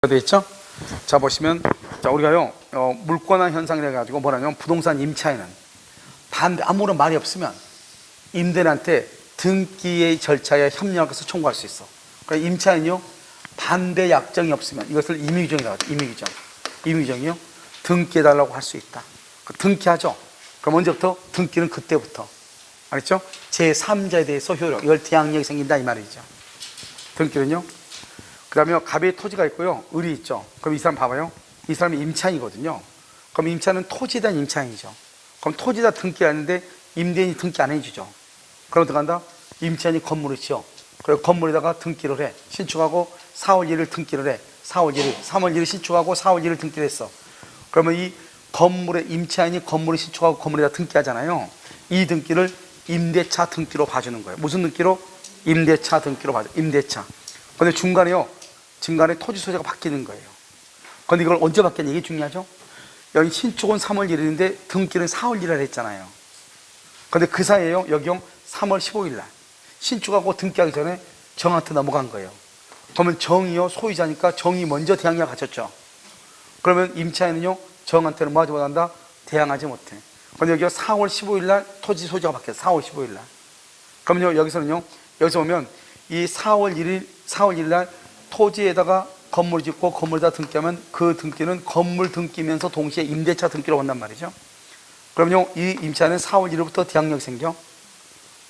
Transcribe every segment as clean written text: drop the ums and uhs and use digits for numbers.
되어 있죠? 자, 보시면, 자, 우리가요, 물권한 현상이라 가지고 뭐냐면 부동산 임차인은 반대, 아무런 말이 없으면 임대인한테 등기의 절차에 협력할 것을 청구할 수 있어. 그러니까 임차인이요, 반대 약정이 없으면 이것을 임의규정이라고 하죠. 임의규정. 임의규정이요, 등기해달라고 할 수 있다. 등기하죠? 그럼 언제부터? 등기는 그때부터. 알겠죠? 제3자에 대해서 효력, 이걸 대항력이 생긴다 이 말이죠. 등기는요. 그 다음에 갑의 토지가 있고요, 을이 있죠. 그럼 이 사람 봐봐요. 이 사람이 임차인이거든요. 그럼 임차인은 토지에 대한 임차인이죠. 그럼 토지에다 등기하는데 임대인이 등기 안 해주죠. 그럼 어떡한다? 임차인이 건물을 지어. 그리고 건물에다가 등기를 해. 신축하고 4월 1일 등기를 해. 4월 1일, 3월 1일 신축하고 4월 1일 등기를 했어. 그러면 이 건물에, 임차인이 건물을 신축하고 건물에다 등기하잖아요. 이 등기를 임대차 등기로 봐주는 거예요. 무슨 등기로? 임대차 등기로 봐줘. 임대차. 근데 중간에 토지 소재가 바뀌는 거예요. 근데 이걸 언제 바뀌냐, 이게 중요하죠? 여기 신축은 3월 1일인데 등기는 4월 1일 했잖아요. 근데 그 사이에요, 여기요, 3월 15일 날. 신축하고 등기하기 전에 정한테 넘어간 거예요. 그러면 정이요, 소유자니까 정이 먼저 대항력을 갖췄죠. 그러면 임차인은요, 정한테는 뭐 하지 못한다? 대항하지 못해. 근데 여기가 4월 15일 날 토지 소재가 바뀌었어요. 4월 15일 날. 그러면요, 여기서 보면 이 4월 1일 날 토지에다가 건물을 짓고 건물에다 등기하면 그 등기는 건물 등기면서 동시에 임대차 등기로 본단 말이죠. 그럼요, 이 임차인은 4월 1일부터 대항력이 생겨.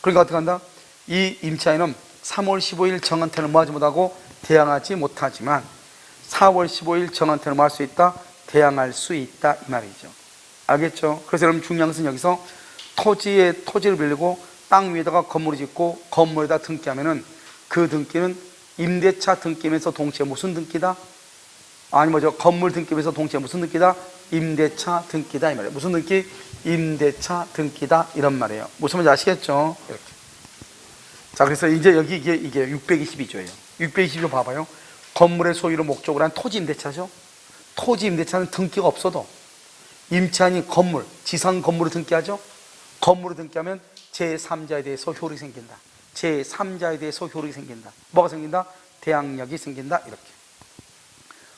그러니까 어떻게 한다? 이 임차인은 3월 15일 정한테는 뭐 하지 못하고 대항하지 못하지만 4월 15일 정한테는 뭐 할 수 있다? 대항할 수 있다 이 말이죠. 알겠죠? 그래서 여러분 중요한 것은 여기서 토지를 빌리고 땅 위에다가 건물을 짓고 건물에다 등기하면은 그 등기는 임대차 등기면서 동시에 무슨 등기다? 아니 뭐죠? 건물 등기면서 동시에 무슨 등기다? 임대차 등기다 이 말이에요. 무슨 등기? 임대차 등기다 이런 말이에요. 무슨 말인지 아시겠죠? 이렇게. 자, 그래서 이제 여기 이게 622조예요. 622조 봐봐요. 건물의 소유로 목적으로 한 토지 임대차죠. 토지 임대차는 등기가 없어도 임차인이 건물, 지상 건물을 등기하죠. 건물을 등기하면 제3자에 대해서 효력이 생긴다. 제3자에 대해서 효력이 생긴다. 뭐가 생긴다? 대항력이 생긴다. 이렇게.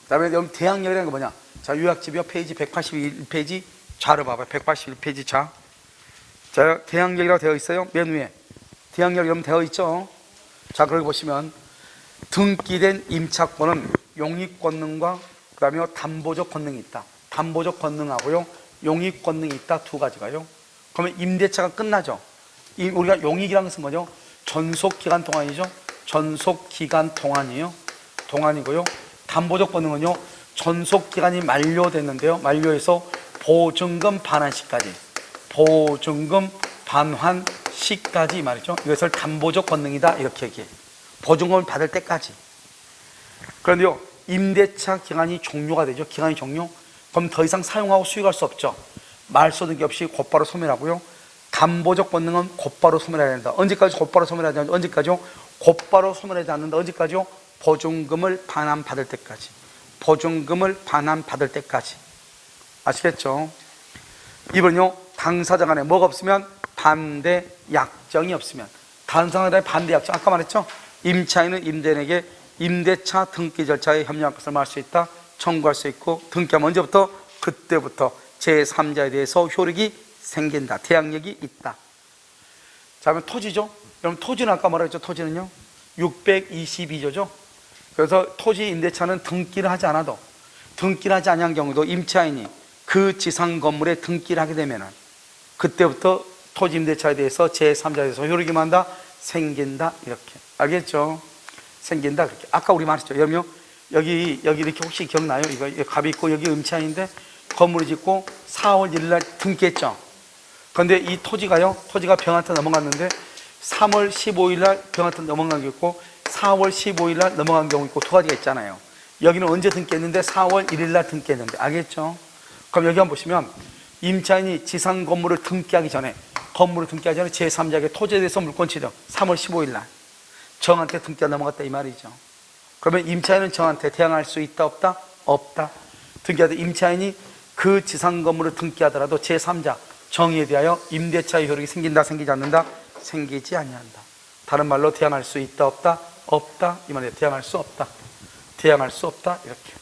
그 다음에 여러분 대항력이라는 게 뭐냐? 자, 요약집이요. 페이지 181페이지 좌를 봐봐요. 181페이지 좌. 자, 대항력이라고 되어 있어요. 맨 위에. 대항력 여러분 되어 있죠? 자, 그걸 보시면 등기된 임차권은 용익권능과 그 다음에 담보적 권능이 있다. 담보적 권능하고요, 용익권능이 있다. 두 가지가요. 그러면 임대차가 끝나죠. 우리가 용익이라는 것은 뭐죠? 전속기간 동안이죠. 전속기간 동안이에요. 동안이고요. 담보적 권능은요, 전속기간이 만료됐는데요. 만료해서 보증금 반환 시까지. 보증금 반환 시까지 이 말이죠. 이것을 담보적 권능이다. 이렇게 얘기해. 보증금을 받을 때까지. 그런데요, 임대차 기간이 종료가 되죠. 기간이 종료. 그럼 더 이상 사용하고 수익할 수 없죠. 말소등기 없이 곧바로 소멸하고요. 담보적 권능은 곧바로 소멸해야 된다. 언제까지 곧바로 소멸하지 않는다? 언제까지요? 곧바로 소멸하지 않는다. 언제까지요? 보증금을 반환받을 때까지. 보증금을 반환받을 때까지. 아시겠죠? 이번요, 당사자 간에 뭐가 없으면? 반대 약정이 없으면. 당사자 간에 반대 약정. 아까 말했죠? 임차인은 임대인에게 임대차 등기 절차에 협력할 것을 말할 수 있다. 청구할 수 있고, 등기하면 언제부터? 그때부터 제3자에 대해서 효력이 생긴다. 대항력이 있다. 자, 그러면 토지죠? 여러분 토지는 아까 뭐라 했죠? 토지는요? 622조죠? 그래서 토지 임대차는 등기를 하지 않아도, 등기를 하지 않은 경우도 임차인이 그 지상 건물에 등기를 하게 되면은 그때부터 토지 임대차에 대해서 제3자에 대해서 효력이 만다? 생긴다. 이렇게. 알겠죠? 생긴다. 그렇게. 아까 우리 말했죠. 여러분요, 여기 이렇게 혹시 기억나요? 이거 갑이 있고 여기 임차인인데 건물을 짓고 4월 1일 날 등기했죠. 그런데 이 토지가 병한테 넘어갔는데 3월 15일 날 병한테 넘어간 게 있고 4월 15일 날 넘어간 경우 있고 두 가지가 있잖아요. 여기는 언제 등기했는데 4월 1일 날 등기했는데. 알겠죠? 그럼 여기 한번 보시면 임차인이 지상 건물을 등기하기 전에 제3자에게 토지에 대해서 물권치죠. 3월 15일 날 정한테 등기가 넘어갔다 이 말이죠. 그러면 임차인은 정한테 대항할 수 있다 없다? 없다. 등기하되 임차인이 그 지상 건물을 등기하더라도 제3자 정의에 대하여 임대차의 효력이 생긴다 생기지 않는다? 생기지 아니한다. 다른 말로 대항할 수 있다 없다? 없다 이 말이에요. 대항할 수 없다. 대항할 수 없다 이렇게.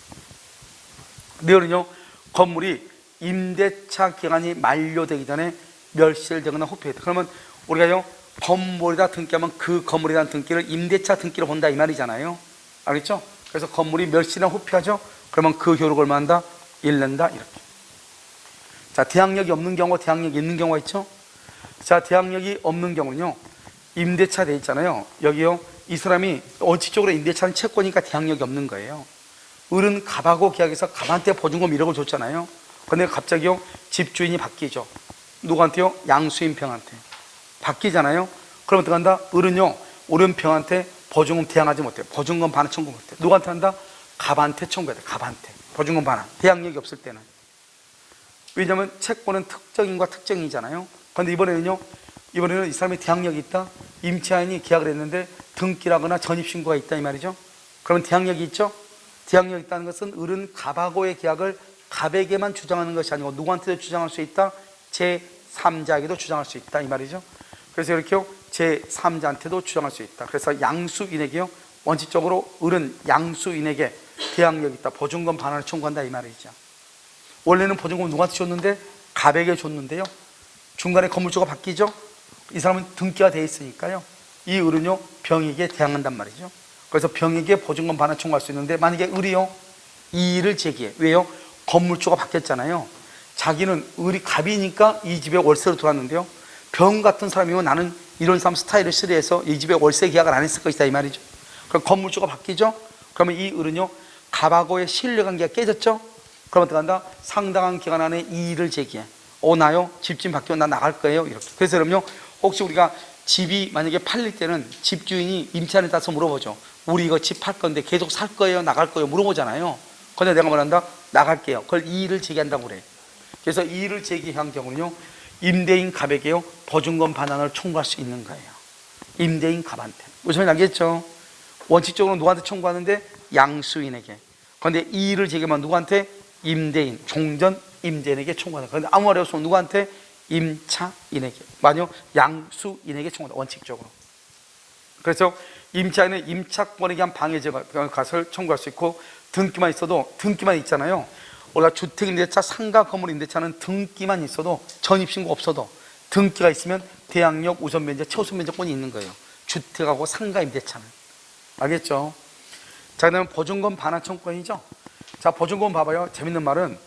리얼은요, 건물이 임대차 기간이 만료되기 전에 멸실되거나 후퇴했다. 그러면 우리가요, 건물에다 등기하면 그 건물에 대한 등기를 임대차 등기로 본다 이 말이잖아요. 알겠죠? 그래서 건물이 멸실이나 후퇴하죠? 그러면 그 효력을 얼마한다? 1년다 이렇게. 자, 대항력이 없는 경우와 대항력이 있는 경우가 있죠? 자, 대항력이 없는 경우는요, 임대차 돼 있잖아요. 여기요, 이 사람이 원칙적으로 임대차는 채권이니까 대항력이 없는 거예요. 을은 갑하고 계약해서 갑한테 보증금 1억을 줬잖아요. 근데 갑자기요, 집주인이 바뀌죠. 누구한테요? 양수인평한테 바뀌잖아요. 그럼 어떻게 한다? 을은요, 오른평한테 보증금 대항하지 못해. 보증금 반환 청구 못해. 누구한테 한다? 갑한테 청구해야 돼. 갑한테 보증금 반환. 대항력이 없을 때는. 왜냐하면 채권은 특정인과 특정이잖아요. 그런데 이번에는 이 사람이 대항력이 있다. 임차인이 계약을 했는데 등기라거나 전입신고가 있다 이 말이죠. 그러면 대항력이 있죠. 대항력이 있다는 것은 을은 갑하고의 계약을 갑에게만 주장하는 것이 아니고 누구한테도 주장할 수 있다? 제3자에게도 주장할 수 있다 이 말이죠. 그래서 이렇게요, 제3자한테도 주장할 수 있다. 그래서 양수인에게요, 원칙적으로 을은 양수인에게 대항력이 있다. 보증금 반환을 청구한다 이 말이죠. 원래는 보증금 누구한테 줬는데? 갑에게 줬는데요, 중간에 건물주가 바뀌죠. 이 사람은 등기가 돼 있으니까요, 이 을은요, 병에게 대항한단 말이죠. 그래서 병에게 보증금 반환 청구할 수 있는데, 만약에 을이요, 이의를 제기해. 왜요? 건물주가 바뀌었잖아요. 자기는 을이 갑이니까 이 집에 월세로 들어왔는데요, 병 같은 사람이면 나는 이런 사람 스타일을 싫어해서 이 집에 월세 계약을 안 했을 것이다 이 말이죠. 그럼 건물주가 바뀌죠. 그러면 이 을은요, 갑하고의 신뢰관계가 깨졌죠. 그럼 어떻게 한다? 상당한 기간 안에 이의를 제기해. 나요, 집주인 바뀌면 나 나갈 거예요 이렇게. 그래서 그럼요, 혹시 우리가 집이 만약에 팔릴 때는 집주인이 임차인에 따라서 물어보죠. 우리 이거 집 팔 건데 계속 살 거예요 나갈 거예요 물어보잖아요. 근데 내가 뭐란다? 나갈게요. 그걸 이의를 제기한다고 그래. 그래서 이의를 제기한 경우는요, 임대인 갑에게요, 보증금 반환을 청구할 수 있는 거예요. 임대인 갑한테. 무슨 말인지 알겠죠? 원칙적으로 누구한테 청구하는데? 양수인에게. 그런데 이의를 제기하면 누구한테? 임대인, 종전 임대인에게 청구한다. 그런데 아무 말이 없으면 누구한테? 임차인에게. 만약 양수인에게 청구한다. 원칙적으로. 그래서 임차인은 임차권에 대한 방해제 가설 청구할 수 있고, 등기만 있어도, 등기만 있잖아요. 우리가 주택임대차, 상가 건물 임대차는 등기만 있어도, 전입신고 없어도 등기가 있으면 대항력, 우선변제, 최우선변제권이 있는 거예요. 주택하고 상가 임대차는. 알겠죠? 자, 그다음에 보증금 반환 청구권이죠. 자, 보증금 봐봐요. 재밌는 말은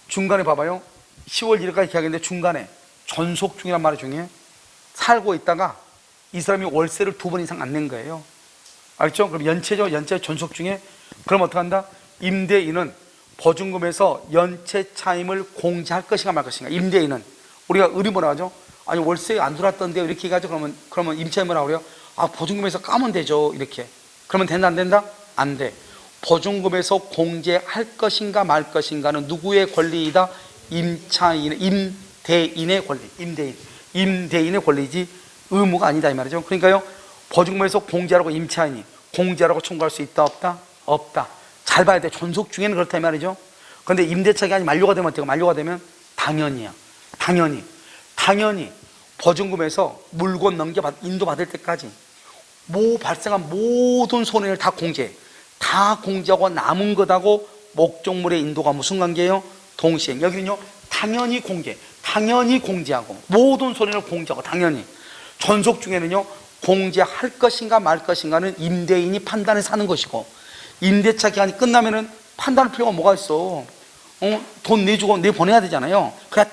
중간에 봐봐요. 10월 1일까지 계약했는데 중간에 존속 중이란 말이 중에 살고 있다가 이 사람이 월세를 2번 이상 안 낸 거예요. 알겠죠? 그럼 연체죠. 연체 존속 중에. 그럼 어떻게 한다? 임대인은 보증금에서 연체 차임을 공제할 것인가 말 것인가. 임대인은 우리가 을이 뭐라 하죠? 아니 월세 안 들어왔던데요 이렇게 얘기하죠. 그러면 임차인 뭐라 그래요? 보증금에서 까면 되죠 이렇게. 그러면 된다 안 된다? 안 돼. 보증금에서 공제할 것인가 말 것인가는 누구의 권리이다? 임대인의 권리. 임대인의 권리지 의무가 아니다 이 말이죠. 그러니까요, 보증금에서 공제하라고 임차인이 공제하라고 청구할 수 있다 없다? 없다. 잘 봐야 돼. 존속 중에는 그렇다 이 말이죠. 그런데 임대차 기간이 만료가 되면 어때요? 만료가 되면 당연히야. 당연히 보증금에서 물건 인도받을 때까지 발생한 모든 손해를 다 공제하고 남은 것하고 목적물의 인도가 무슨 관계예요? 동시행. 여기는요, 당연히 공제하고 모든 손해를 공제하고 당연히. 존속 중에는요, 공제할 것인가 말 것인가는 임대인이 판단해서 하는 것이고, 임대차 기간이 끝나면은 판단할 필요가 뭐가 있어? 돈 내주고 내보내야 되잖아요. 그냥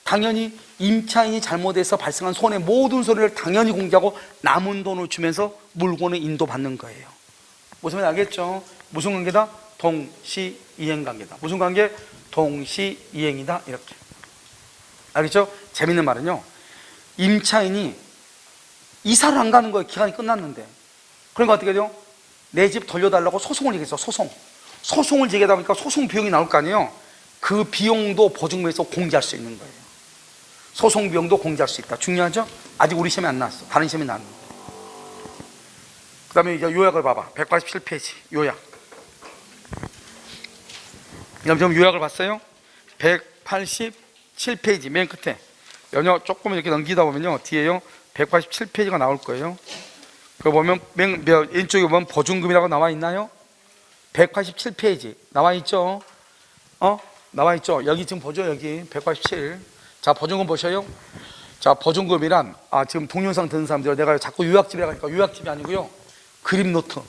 당연히 임차인이 잘못해서 발생한 모든 손해를 당연히 공제하고 남은 돈을 주면서 물건을 인도받는 거예요. 무슨 말인지 알겠죠? 무슨 관계다? 동시이행 관계다. 무슨 관계? 동시이행이다. 이렇게. 알겠죠? 재밌는 말은요, 임차인이 이사를 안 가는 거예요. 기간이 끝났는데. 그러니까 어떻게 돼요? 내 집 돌려달라고 소송을 얘기했어. 소송을 제기하다 보니까 소송 비용이 나올 거 아니에요. 그 비용도 보증금에서 공제할 수 있는 거예요. 소송 비용도 공제할 수 있다. 중요하죠? 아직 우리 시험에 안 나왔어. 다른 시험에 나왔는데. 그 다음에 이제 요약을 봐봐. 187페이지 요약. 지금 요약을 봤어요? 187페이지 맨 끝에 조금 이렇게 넘기다 보면요, 뒤에요 187페이지가 나올 거예요. 그거 보면 왼쪽에 보면 보증금이라고 나와 있나요? 187페이지 나와 있죠. 나와 있죠. 여기 지금 보죠. 여기 187. 자, 보증금 보셔요. 자, 보증금이란 지금 동영상 듣는 사람들 내가 자꾸 요약집이라고 하니까 요약집이 아니고요. 그림노트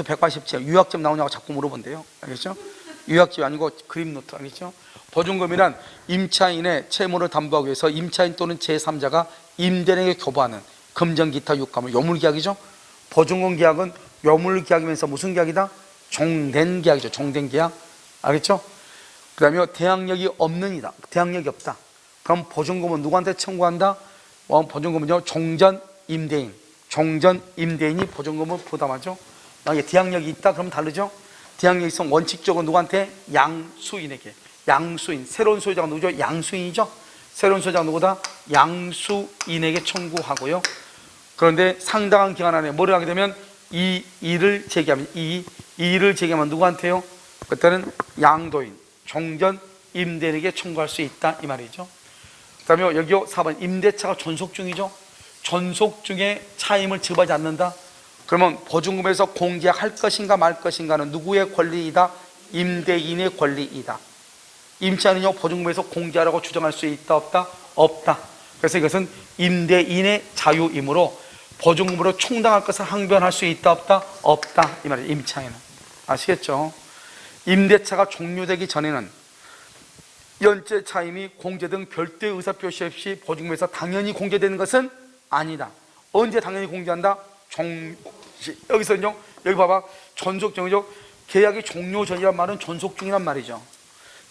187 요약집 나오냐고 자꾸 물어본대요. 알겠죠? 요약집이 아니고 그림노트. 알겠죠? 보증금이란 임차인의 채무를 담보하기 위해서 임차인 또는 제3자가 임대인에게 교부하는 금전 기타 유가물 요물계약이죠. 보증금 계약은 요물계약이면서 무슨 계약이다? 종된 계약이죠. 종된 계약. 알겠죠? 그 다음에 대항력이 없는 이다. 대항력이 없다. 그럼 보증금은 누구한테 청구한다? 보증금은요, 종전 임대인이 보증금을 부담하죠. 만약에 대항력이 있다 그러면 다르죠. 대항력이 있으면 원칙적으로 누구한테? 양수인에게. 양수인, 새로운 소유자가 누구죠? 양수인이죠. 새로운 소유자가 누구다? 양수인에게 청구하고요. 그런데 상당한 기간 안에 뭐를 하게 되면 이 일을 제기하면 이 일을 제기하면 누구한테요? 그때는 양도인, 종전 임대인에게 청구할 수 있다 이 말이죠. 그 다음에 여기요 4번 임대차가 존속 중이죠. 존속 중에 차임을 지급하지 않는다. 그러면 보증금에서 공제할 것인가 말 것인가는 누구의 권리이다? 임대인의 권리이다. 임차인은요 보증금에서 공제하라고 주장할 수 있다 없다? 없다. 그래서 이것은 임대인의 자유이므로 보증금으로 충당할 것을 항변할 수 있다 없다? 없다 이 말이에요. 임차인은. 아시겠죠? 임대차가 종료되기 전에는 연체 차임이 공제 등 별도의 의사표시 없이 보증금에서 당연히 공제되는 것은 아니다. 언제 당연히 공제한다? 여기서는요, 여기 봐봐. 존속 중이죠. 계약이 종료 전이란 말은 존속 중이란 말이죠.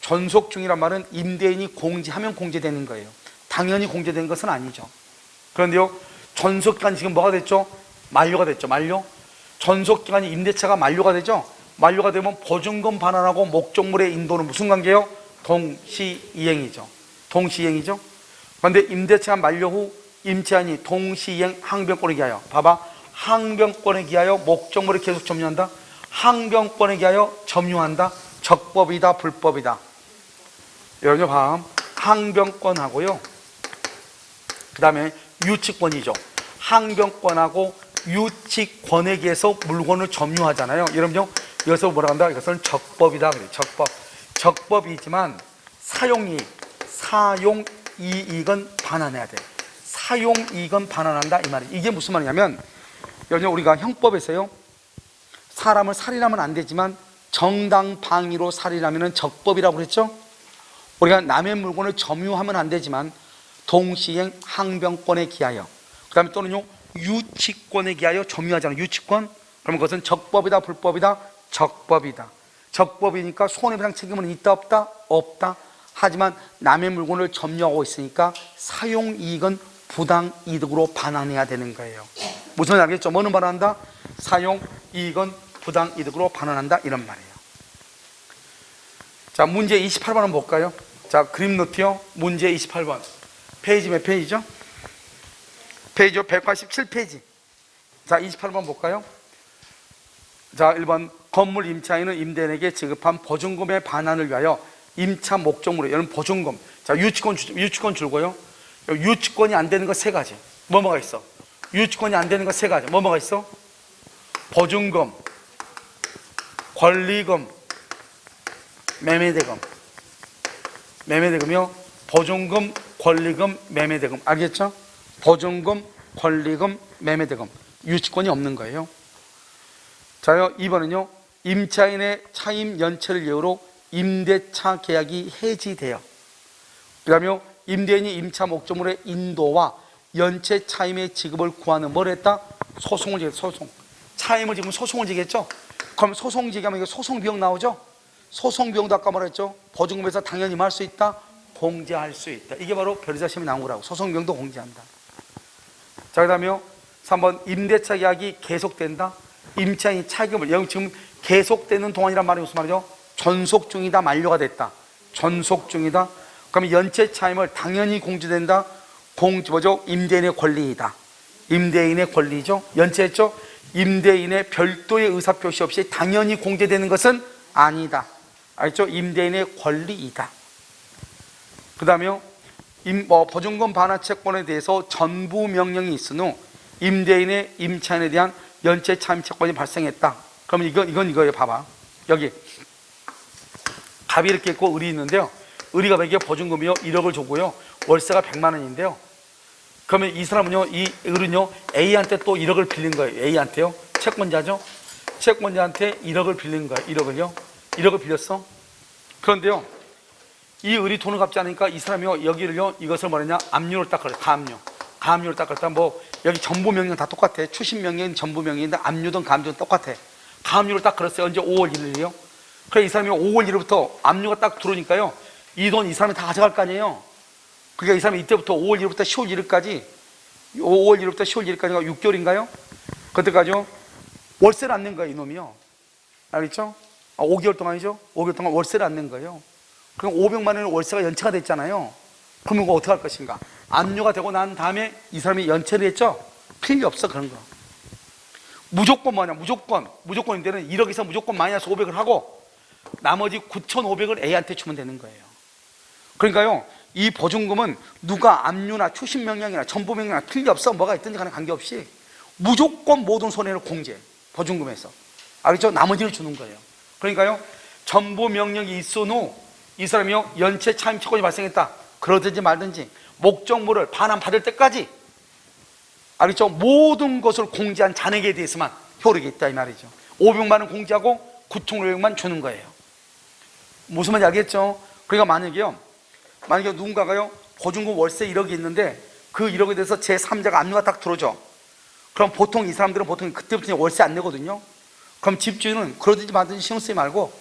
존속 중이란 말은 임대인이 공제하면 공제되는 거예요. 당연히 공제되는 것은 아니죠. 그런데요, 존속기간이 지금 뭐가 됐죠? 만료가 됐죠. 만료. 존속기간이 임대차가 만료가 되죠. 만료가 되면 보증금 반환하고 목적물의 인도는 무슨 관계예요? 동시이행이죠. 동시이행이죠. 그런데 임대차 만료 후 임차인이 동시이행 항변권에 기하여, 봐봐, 항변권에 기하여 목적물을 계속 점유한다. 항변권에 기하여 점유한다. 적법이다 불법이다. 여러분 봐. 항변권하고요, 그 다음에 유치권이죠. 항변권하고 유치권에 기해서 물건을 점유하잖아요. 여러분요, 여기서 뭐라 한다? 이것은 적법이다. 그래. 적법이지만 사용이익은 반환해야 돼. 사용이익은 반환한다 이 말이에요. 이게 무슨 말이냐면, 여러분 우리가 형법에서요, 사람을 살인하면 안 되지만 정당방위로 살인하면 적법이라고 그랬죠. 우리가 남의 물건을 점유하면 안 되지만 동시행 항변권에 기하여, 그 다음에 또는요 유치권에 기하여 점유하잖아요. 유치권. 그러면 그것은 적법이다 불법이다? 적법이다. 적법이니까 손해배상 책임은 있다 없다? 없다. 하지만 남의 물건을 점유하고 있으니까 사용이익은 부당이득으로 반환해야 되는 거예요. 무슨 말인지 알겠죠? 뭐는 반환한다? 사용이익은 부당이득으로 반환한다 이런 말이에요. 자, 문제 28번 한번 볼까요? 자, 그림 노트요. 문제 28번. 페이지 몇 페이지죠? 페이지 187페이지. 자, 28번 볼까요? 자, 1번. 건물 임차인은 임대인에게 지급한 보증금의 반환을 위하여 임차 목적물에, 여러분 보증금. 자, 유치권 줄고요. 유치권이 안 되는 거 세 가지. 뭐가 있어? 유치권이 안 되는 거 세 가지. 뭐가 있어? 보증금, 권리금, 매매대금. 매매대금이요. 보증금, 권리금, 매매대금. 알겠죠? 보증금, 권리금, 매매대금. 유치권이 없는 거예요. 자요, 2번은요. 임차인의 차임 연체를 이유로 임대차 계약이 해지되어, 그 다음에 임대인이 임차 목적물의 인도와 연체 차임의 지급을 구하는 뭘 했다? 소송을 지겠죠. 소송. 차임을 지금 소송을 지겠죠. 그럼 소송 지기하면 이거 소송 비용 나오죠. 소송 비용도 아까 말했죠. 보증금에서 당연히 뭐 할 수 있다? 공제할 수 있다. 이게 바로 변호사 시험에 나온 거라고. 소송 비용도 공제한다. 자, 그 다음에요. 3번 임대차 계약이 계속된다. 임차인이 차임을, 여기 지금 계속되는 동안이란 말이 무슨 말이죠? 존속 중이다, 만료가 됐다. 존속 중이다. 그러면 연체 차임을 당연히 공제된다. 뭐죠? 임대인의 권리이다. 임대인의 권리죠. 연체했죠? 임대인의 별도의 의사표시 없이 당연히 공제되는 것은 아니다. 알죠? 임대인의 권리이다. 그 다음에요. 보증금 반환 채권에 대해서 전부 명령이 있은 후 임대인의 임차인에 대한 연체 차임 채권이 발생했다. 그러면 이건 이거예요. 봐봐. 여기 갑이 이렇게 있고 을이 있는데요. 을이 갑에게 보증금이요 1억을 줬고요. 월세가 100만 원인데요. 그러면 이 사람은요, 이 을은요 A한테 또 1억을 빌린 거예요. A한테요. 채권자죠. 채권자한테 1억을 빌린 거예요. 1억을 빌렸어. 그런데요, 이 을이 돈을 갚지 않으니까 이 사람이요 여기를요 이것을 뭐냐 압류를 딱 걸어요. 가압류를 딱 걸었다. 뭐 여기 전부 명령 다 똑같아. 추심 명령 전부 명령인데 압류든 가압류든 똑같아. 가압류를 딱 걸었어요. 언제 5월 1일이요. 그래 이 사람이 5월 1일부터 압류가 딱 들어오니까요 이 돈 이 사람이 다 가져갈 거 아니에요. 그러니까 이 사람이 이때부터 5월 1일부터 10월 1일까지 5월 1일부터 10월 1일까지가 6개월인가요? 그때까지요 월세를 안 낸 거예요. 이놈이요. 알겠죠? 5개월 동안이죠. 5개월 동안 월세를 안 낸 거예요. 그럼 500만 원의 월세가 연체가 됐잖아요. 그러면 이거 어떻게 할 것인가? 압류가 되고 난 다음에 이 사람이 연체를 했죠? 필요 없어 그런 거. 무조건 뭐냐? 무조건인데는 1억에서 무조건 마이너스 500을 하고 나머지 9,500을 A한테 주면 되는 거예요. 그러니까요 이 보증금은 누가 압류나 추심 명령이나 전부 명령이나 필요 없어. 뭐가 있든지 간에 관계없이 무조건 모든 손해를 공제 보증금에서. 알겠죠? 나머지를 주는 거예요. 그러니까요 전부 명령이 있은 후 이 사람이요 연체 차임 채권이 발생했다. 그러든지 말든지 목적물을 반환 받을 때까지 알겠죠? 모든 것을 공제한 잔액에 대해서만 효력이 있다 이 말이죠. 500만 원 공제하고 9,500만 주는 거예요. 무슨 말인지 알겠죠? 그러니까 만약에 누군가가요 보증금 월세 1억이 있는데 그 1억에 대해서 제3자가 압류가 딱 들어오죠. 그럼 보통 이 사람들은 보통 그때부터 월세 안 내거든요. 그럼 집주인은 그러든지 말든지 신경 쓰지 말고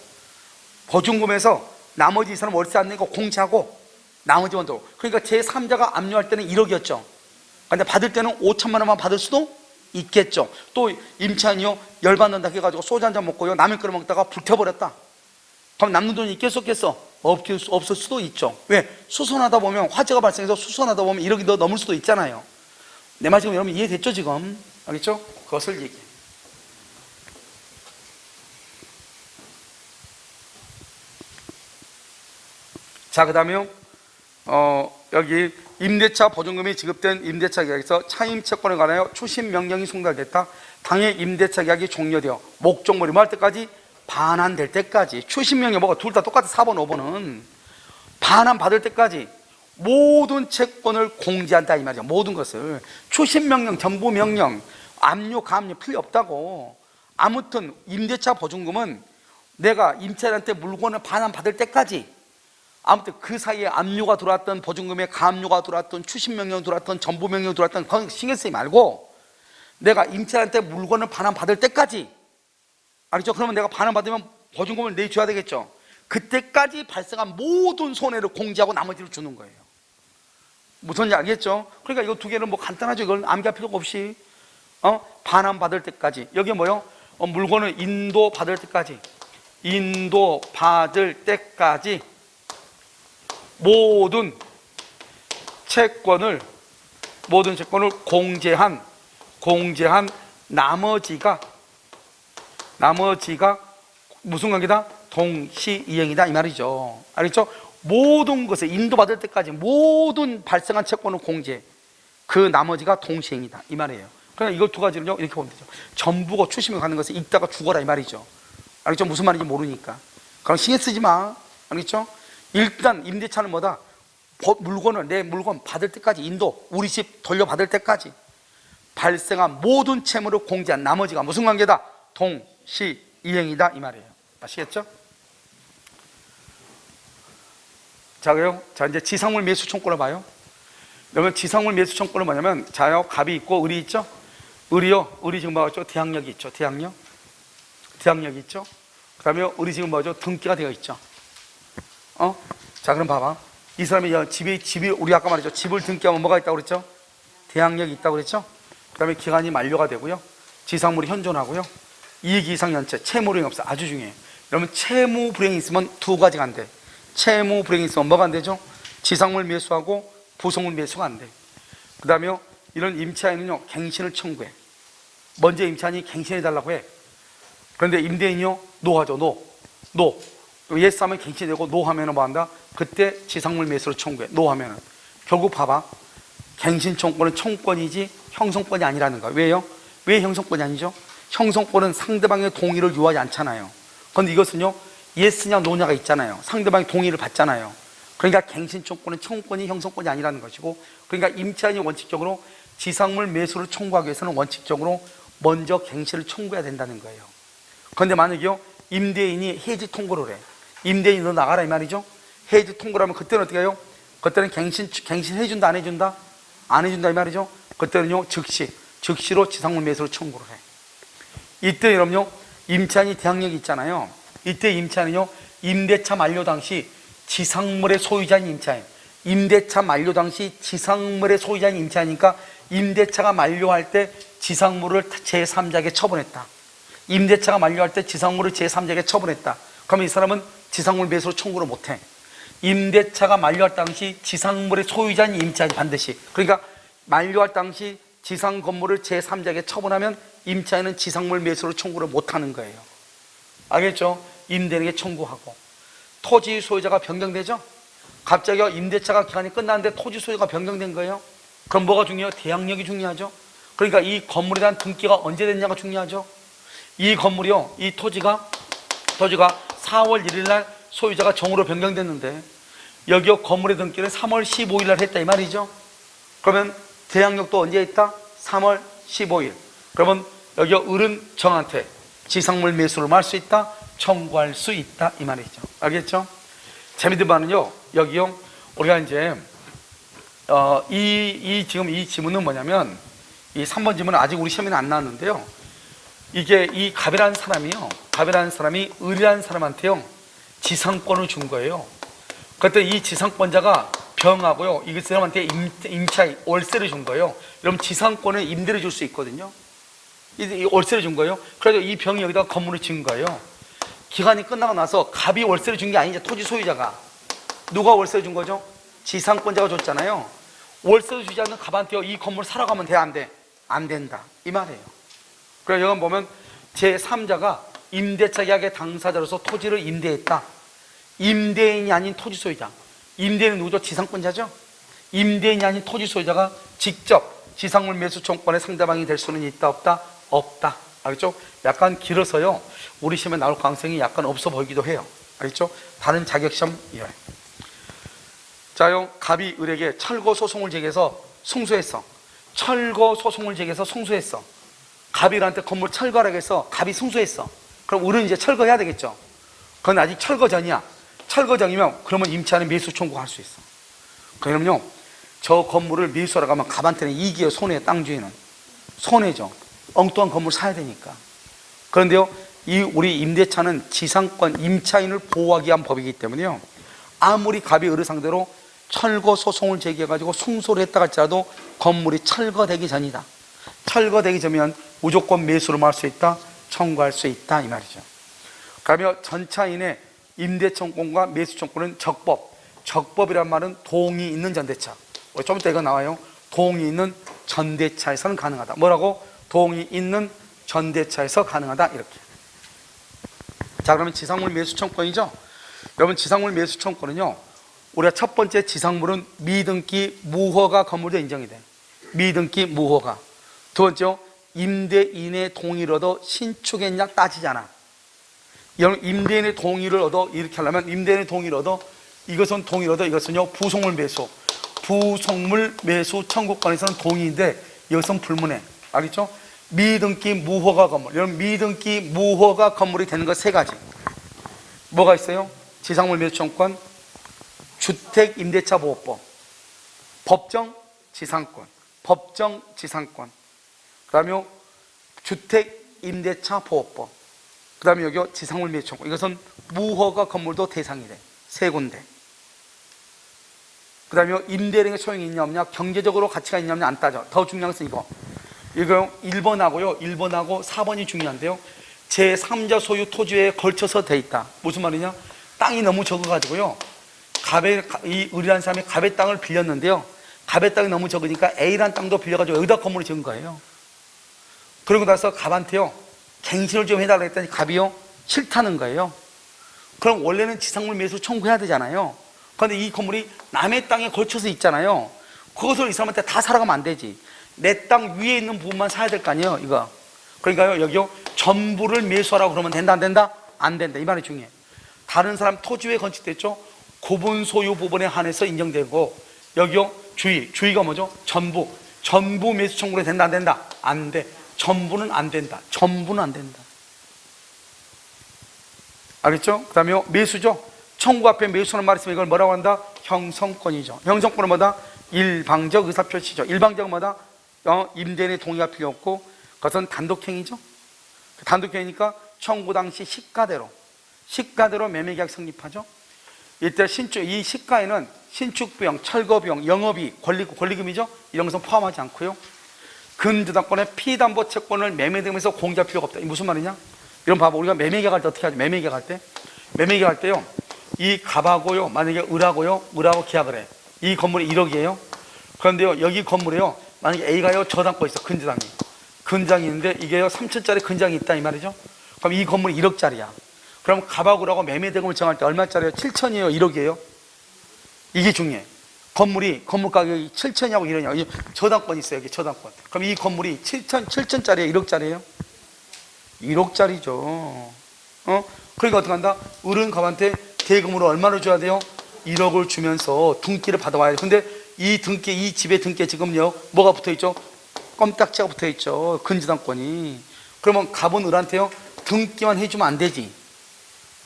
보증금에서 나머지 이 사람 월세 안 내고 공제하고 나머지 원도. 그러니까 제3자가 압류할 때는 1억이었죠. 근데 받을 때는 5천만 원만 받을 수도 있겠죠. 또 임차인이요 열받는다 해가지고 소주 한잔 먹고요 라면 끓여 먹다가 불켜버렸다. 그럼 남는 돈이 있겠어 없겠어? 없을 수도 있죠. 왜? 수선하다 보면 화재가 발생해서 수선하다 보면 1억이 더 넘을 수도 있잖아요. 내 말 지금 여러분 이해됐죠 지금? 알겠죠? 그것을 얘기해. 자, 그 다음에요 여기 임대차 보증금이 지급된 임대차 계약에서 차임 채권에 관하여 추심 명령이 송달됐다. 당해 임대차 계약이 종료되어 목적물이 뭐 할 때까지? 반환될 때까지. 추심 명령 뭐가 둘 다 똑같아. 4번 5번은 반환 받을 때까지 모든 채권을 공제한다 이 말이죠. 모든 것을. 추심 명령 전부 명령 압류 가압류 필요 없다고. 아무튼 임대차 보증금은 내가 임차인한테 물건을 반환 받을 때까지 아무튼 그 사이에 압류가 들어왔던 보증금에 가압류가 들어왔던 추심 명령이 들어왔던 전부 명령이 들어왔던 그건 신경 쓰지 말고 내가 임차인한테 물건을 반환 받을 때까지. 알겠죠? 그러면 내가 반환 받으면 보증금을 내줘야 되겠죠. 그때까지 발생한 모든 손해를 공제하고 나머지를 주는 거예요. 무슨지 알겠죠? 그러니까 이거 두 개는 뭐 간단하죠. 이걸 암기할 필요가 없이 반환 받을 때까지. 여기 뭐요? 물건을 인도 받을 때까지 모든 채권을 공제한 나머지가 무슨 관계다? 동시이행이다 이 말이죠. 알겠죠? 모든 것을 인도받을 때까지 모든 발생한 채권을 공제, 그 나머지가 동시이행이다 이 말이에요. 그러니까 이걸 두 가지를요 이렇게 보면 되죠. 전부고 추심을 가는 것을 읽다가 죽어라 이 말이죠. 알겠죠? 무슨 말인지 모르니까. 그럼 신경 쓰지 마. 알겠죠? 일단 임대차는 뭐다? 물건을 내 물건 받을 때까지 인도 우리 집 돌려받을 때까지 발생한 모든 채무를 공제한 나머지가 무슨 관계다? 동시이행이다 이 말이에요. 아시겠죠? 자, 그래요? 자, 이제 지상물 매수 청구를 봐요. 그러면 지상물 매수 청구는 뭐냐면 자요 갑이 있고 을이 있죠? 을이 지금 뭐죠? 대항력이 있죠. 대항력이 있죠? 그 다음에 을이 지금 뭐죠? 등기가 되어 있죠. 자, 그럼 봐봐. 이 사람이 집이 우리 아까 말했죠. 집을 등기하면 뭐가 있다고 그랬죠? 대항력이 있다고 그랬죠? 그 다음에 기간이 만료가 되고요. 지상물이 현존하고요. 이익 이상 연체, 채무 불이행 없어. 아주 중요해요. 여러분 채무 불이행이 있으면 두 가지가 안 돼. 채무 불이행이 있으면 뭐가 안 되죠? 지상물 매수하고 부속물 매수가 안 돼. 그 다음에 이런 임차인은요 갱신을 청구해. 먼저 임차인이 갱신해달라고 해. 그런데 임대인이요 노하죠. 노. 예스 하면 갱신되고 노 하면 뭐 한다? 그때 지상물 매수를 청구해. 노 하면은. 결국 봐봐. 갱신 청구는 청구권이지 형성권이 아니라는 거야. 왜요? 왜 형성권이 아니죠? 형성권은 상대방의 동의를 요하지 않잖아요. 그런데 이것은요 예스냐 노냐가 있잖아요. 상대방이 동의를 받잖아요. 그러니까 갱신청구는 청구권이 형성권이 아니라는 것이고, 그러니까 임차인이 원칙적으로 지상물 매수를 청구하기 위해서는 원칙적으로 먼저 갱신을 청구해야 된다는 거예요. 그런데 만약에요, 임대인이 해지 통보를 해. 임대인이 너 나가라 이 말이죠. 해지 통보를 하면 그때는 어떻게 해요? 그때는 갱신 해준다 안 해준다? 안 해준다 이 말이죠. 그때는요 즉시로 지상물 매수를 청구를 해. 이때 여러분요, 임차인이 대항력이 있잖아요. 이때 임차인은요, 임대차 만료 당시 지상물의 소유자인 임차인, 임대차 만료 당시 지상물의 소유자인 임차인이니까 임대차가 만료할 때 지상물을 제3자에게 처분했다. 임대차가 만료할 때 지상물을 제3자에게 처분했다. 그러면 이 사람은 지상물 매수로 청구를 못해. 임대차가 만료할 당시 지상물의 소유자인 임차인이 반드시, 그러니까 만료할 당시 지상 건물을 제3자에게 처분하면 임차인은 지상물 매수로 청구를 못하는 거예요. 알겠죠? 임대인에게 청구하고. 토지 소유자가 변경되죠? 갑자기 임대차가 기간이 끝났는데 토지 소유가 변경된 거예요. 그럼 뭐가 중요해요? 대항력이 중요하죠. 그러니까 이 건물에 대한 등기가 언제 됐냐가 중요하죠. 이 건물이요, 이 토지가 4월 1일 날 소유자가 정으로 변경됐는데 여기요 건물의 등기를 3월 15일 날 했다 이 말이죠. 그러면 대항력도 언제 있다? 3월 15일. 그러면 여기 을은 정한테 지상물 매수를 할 수 있다, 청구할 수 있다 이 말이죠. 알겠죠? 재미있는 바는요, 여기요 우리가 이제 지금 이 지문은 뭐냐면, 이 3번 지문은 아직 우리 시험에는 안 나왔는데요, 이게 이 갑이라는 사람이 을이라는 사람한테요 지상권을 준 거예요. 그때 이 지상권자가 병하고요, 이 사람한테 임차인 월세를 준 거예요. 그럼 지상권을 임대를 줄 수 있거든요. 이 월세를 준 거예요. 그래서 이 병이 여기다가 건물을 지은 거예요. 기간이 끝나고 나서 갑이 월세를 준 게 아니죠. 토지 소유자가. 누가 월세를 준 거죠? 지상권자가 줬잖아요. 월세를 주지 않는 갑한테요, 이 건물 사러 가면 돼, 안 돼? 안 된다 이 말이에요. 그래서 여기 보면 제3자가 임대차 계약의 당사자로서 토지를 임대했다. 임대인이 아닌 토지 소유자. 임대인은 누구죠? 지상권자죠. 임대인이 아닌 토지 소유자가 직접 지상물 매수 청구권의 상대방이 될 수는 있다 없다? 없다. 알겠죠? 약간 길어서요 우리 시험에 나올 가능성이 약간 없어 보이기도 해요. 알겠죠? 다른 자격시험 이외. 자, 갑이 을에게 철거 소송을 제기해서 승소했어. 갑이 을한테 건물 철거하라고 해서 갑이 승소했어. 그럼 을은 이제 철거해야 되겠죠. 그건 아직 철거 전이야. 철거 전이면 그러면 임차인은 매수 청구할 수 있어. 그러면요, 저 건물을 매수하러 가면 갑한테는 이익이에요. 손해. 땅 주인은 손해죠. 엉뚱한 건물 사야 되니까. 그런데요, 우리 임대차는 지상권 임차인을 보호하기 위한 법이기 때문에요, 아무리 갑이 을을 상대로 철거 소송을 제기해가지고 승소를 했다 할지라도 건물이 철거되기 전이다. 철거되기 전이면 무조건 매수를 할 수 있다, 청구할 수 있다 이 말이죠. 그러면 전차인의 임대청구권과 매수청구는 적법이란 말은 동의 있는 전대차. 좀 이따 이거 나와요. 동의 있는 전대차에서는 가능하다. 뭐라고? 동의 있는 전대차에서 가능하다 이렇게. 자, 그러면 지상물 매수청구권이죠. 여러분, 지상물 매수청구권은요, 우리가 첫 번째 지상물은 미등기 무허가 건물도 인정이 돼. 미등기 무허가. 두 번째, 임대인의 동의를 얻어 신축했냐 따지잖아. 여러분, 임대인의 동의를 얻어 이렇게 하려면 임대인의 동의를 얻어, 이것은요 부속물 매수 청구권에서는 동의인데 여기서는 불문해. 알겠죠? 미등기 무허가 건물. 여러분, 미등기 무허가 건물이 되는 것 세 가지. 뭐가 있어요? 지상물 매수 청구권, 주택 임대차 보호법, 법정 지상권, 그 다음에 주택 임대차 보호법, 그 다음에 여기 지상물 매수 청구권. 이것은 무허가 건물도 대상이 돼. 세 군데. 그 다음에 임대인에게 소용이 있냐 없냐, 경제적으로 가치가 있냐 없냐 안 따져. 더 중요한 것은 이거 1번하고 4번이 중요한데요, 제3자 소유 토지에 걸쳐서 돼 있다. 무슨 말이냐? 땅이 너무 적어가지고요, 이 을이라는 사람이 갑의 땅을 빌렸는데요, 갑의 땅이 너무 적으니까 A라는 땅도 빌려가지고 여기다 건물을 지은 거예요. 그러고 나서 갑한테요 갱신을 좀 해달라고 했더니 갑이요 싫다는 거예요. 그럼 원래는 지상물 매수 청구해야 되잖아요. 그런데 이 건물이 남의 땅에 걸쳐서 있잖아요. 그것을 이 사람한테 다 살아가면 안 되지. 내 땅 위에 있는 부분만 사야 될 거 아니에요, 이거. 그러니까요, 여기요 전부를 매수하라고 그러면 된다 안 된다? 안 된다. 이 말이 중요해. 다른 사람 토지 왜 건축됐죠? 구분 소유 부분에 한해서 인정되고, 여기요 주의가 뭐죠? 전부 매수 청구로 된다 안 된다? 안 돼. 전부는 안 된다. 전부는 안 된다. 알겠죠? 그 다음에 매수죠. 청구 앞에 매수라는 말이 있으면 이걸 뭐라고 한다? 형성권이죠. 형성권은 뭐다? 일방적 의사표시죠. 일방적은 뭐다? 임대인의 동의가 필요 없고, 그것은 단독행위죠. 단독행위니까 청구 당시 시가대로 매매계약 성립하죠. 이때 이 시가에는 신축비용, 철거비용, 영업이, 권리금이죠. 이런 것은 포함하지 않고요. 근저당권의 피담보 채권을 매매되면서 공개할 필요가 없다. 이 무슨 말이냐? 이런 봐봐. 우리가 매매계약할 때 어떻게 하죠? 매매계약할 때요. 이 갑하고요, 만약에 을하고 계약을 해. 이 건물이 1억이에요. 그런데요, 여기 건물에요, 만약에 A가요 저당권 있어. 근장이 있는데 이게요 3천짜리 근장이 있다 이 말이죠. 그럼 이 건물이 1억짜리야. 그럼 갑하고 을하고 매매대금을 정할 때 얼마짜리예요? 7천이에요? 1억이에요? 이게 중요해. 건물 가격이 7천이냐고 1억이냐고. 저당권 있어요. 여기 저당권. 그럼 이 건물이 7천짜리예요? 1억짜리예요? 1억짜리죠. 그러니까 어떻게 한다? 을은 갑한테 대금으로 얼마를 줘야 돼요? 1억을 주면서 등기를 받아와야 돼. 근데 이 집의 등기에 지금요 뭐가 붙어있죠? 껌딱지가 붙어있죠. 근저당권이. 그러면 갑은 을한테요 등기만 해주면 안 되지.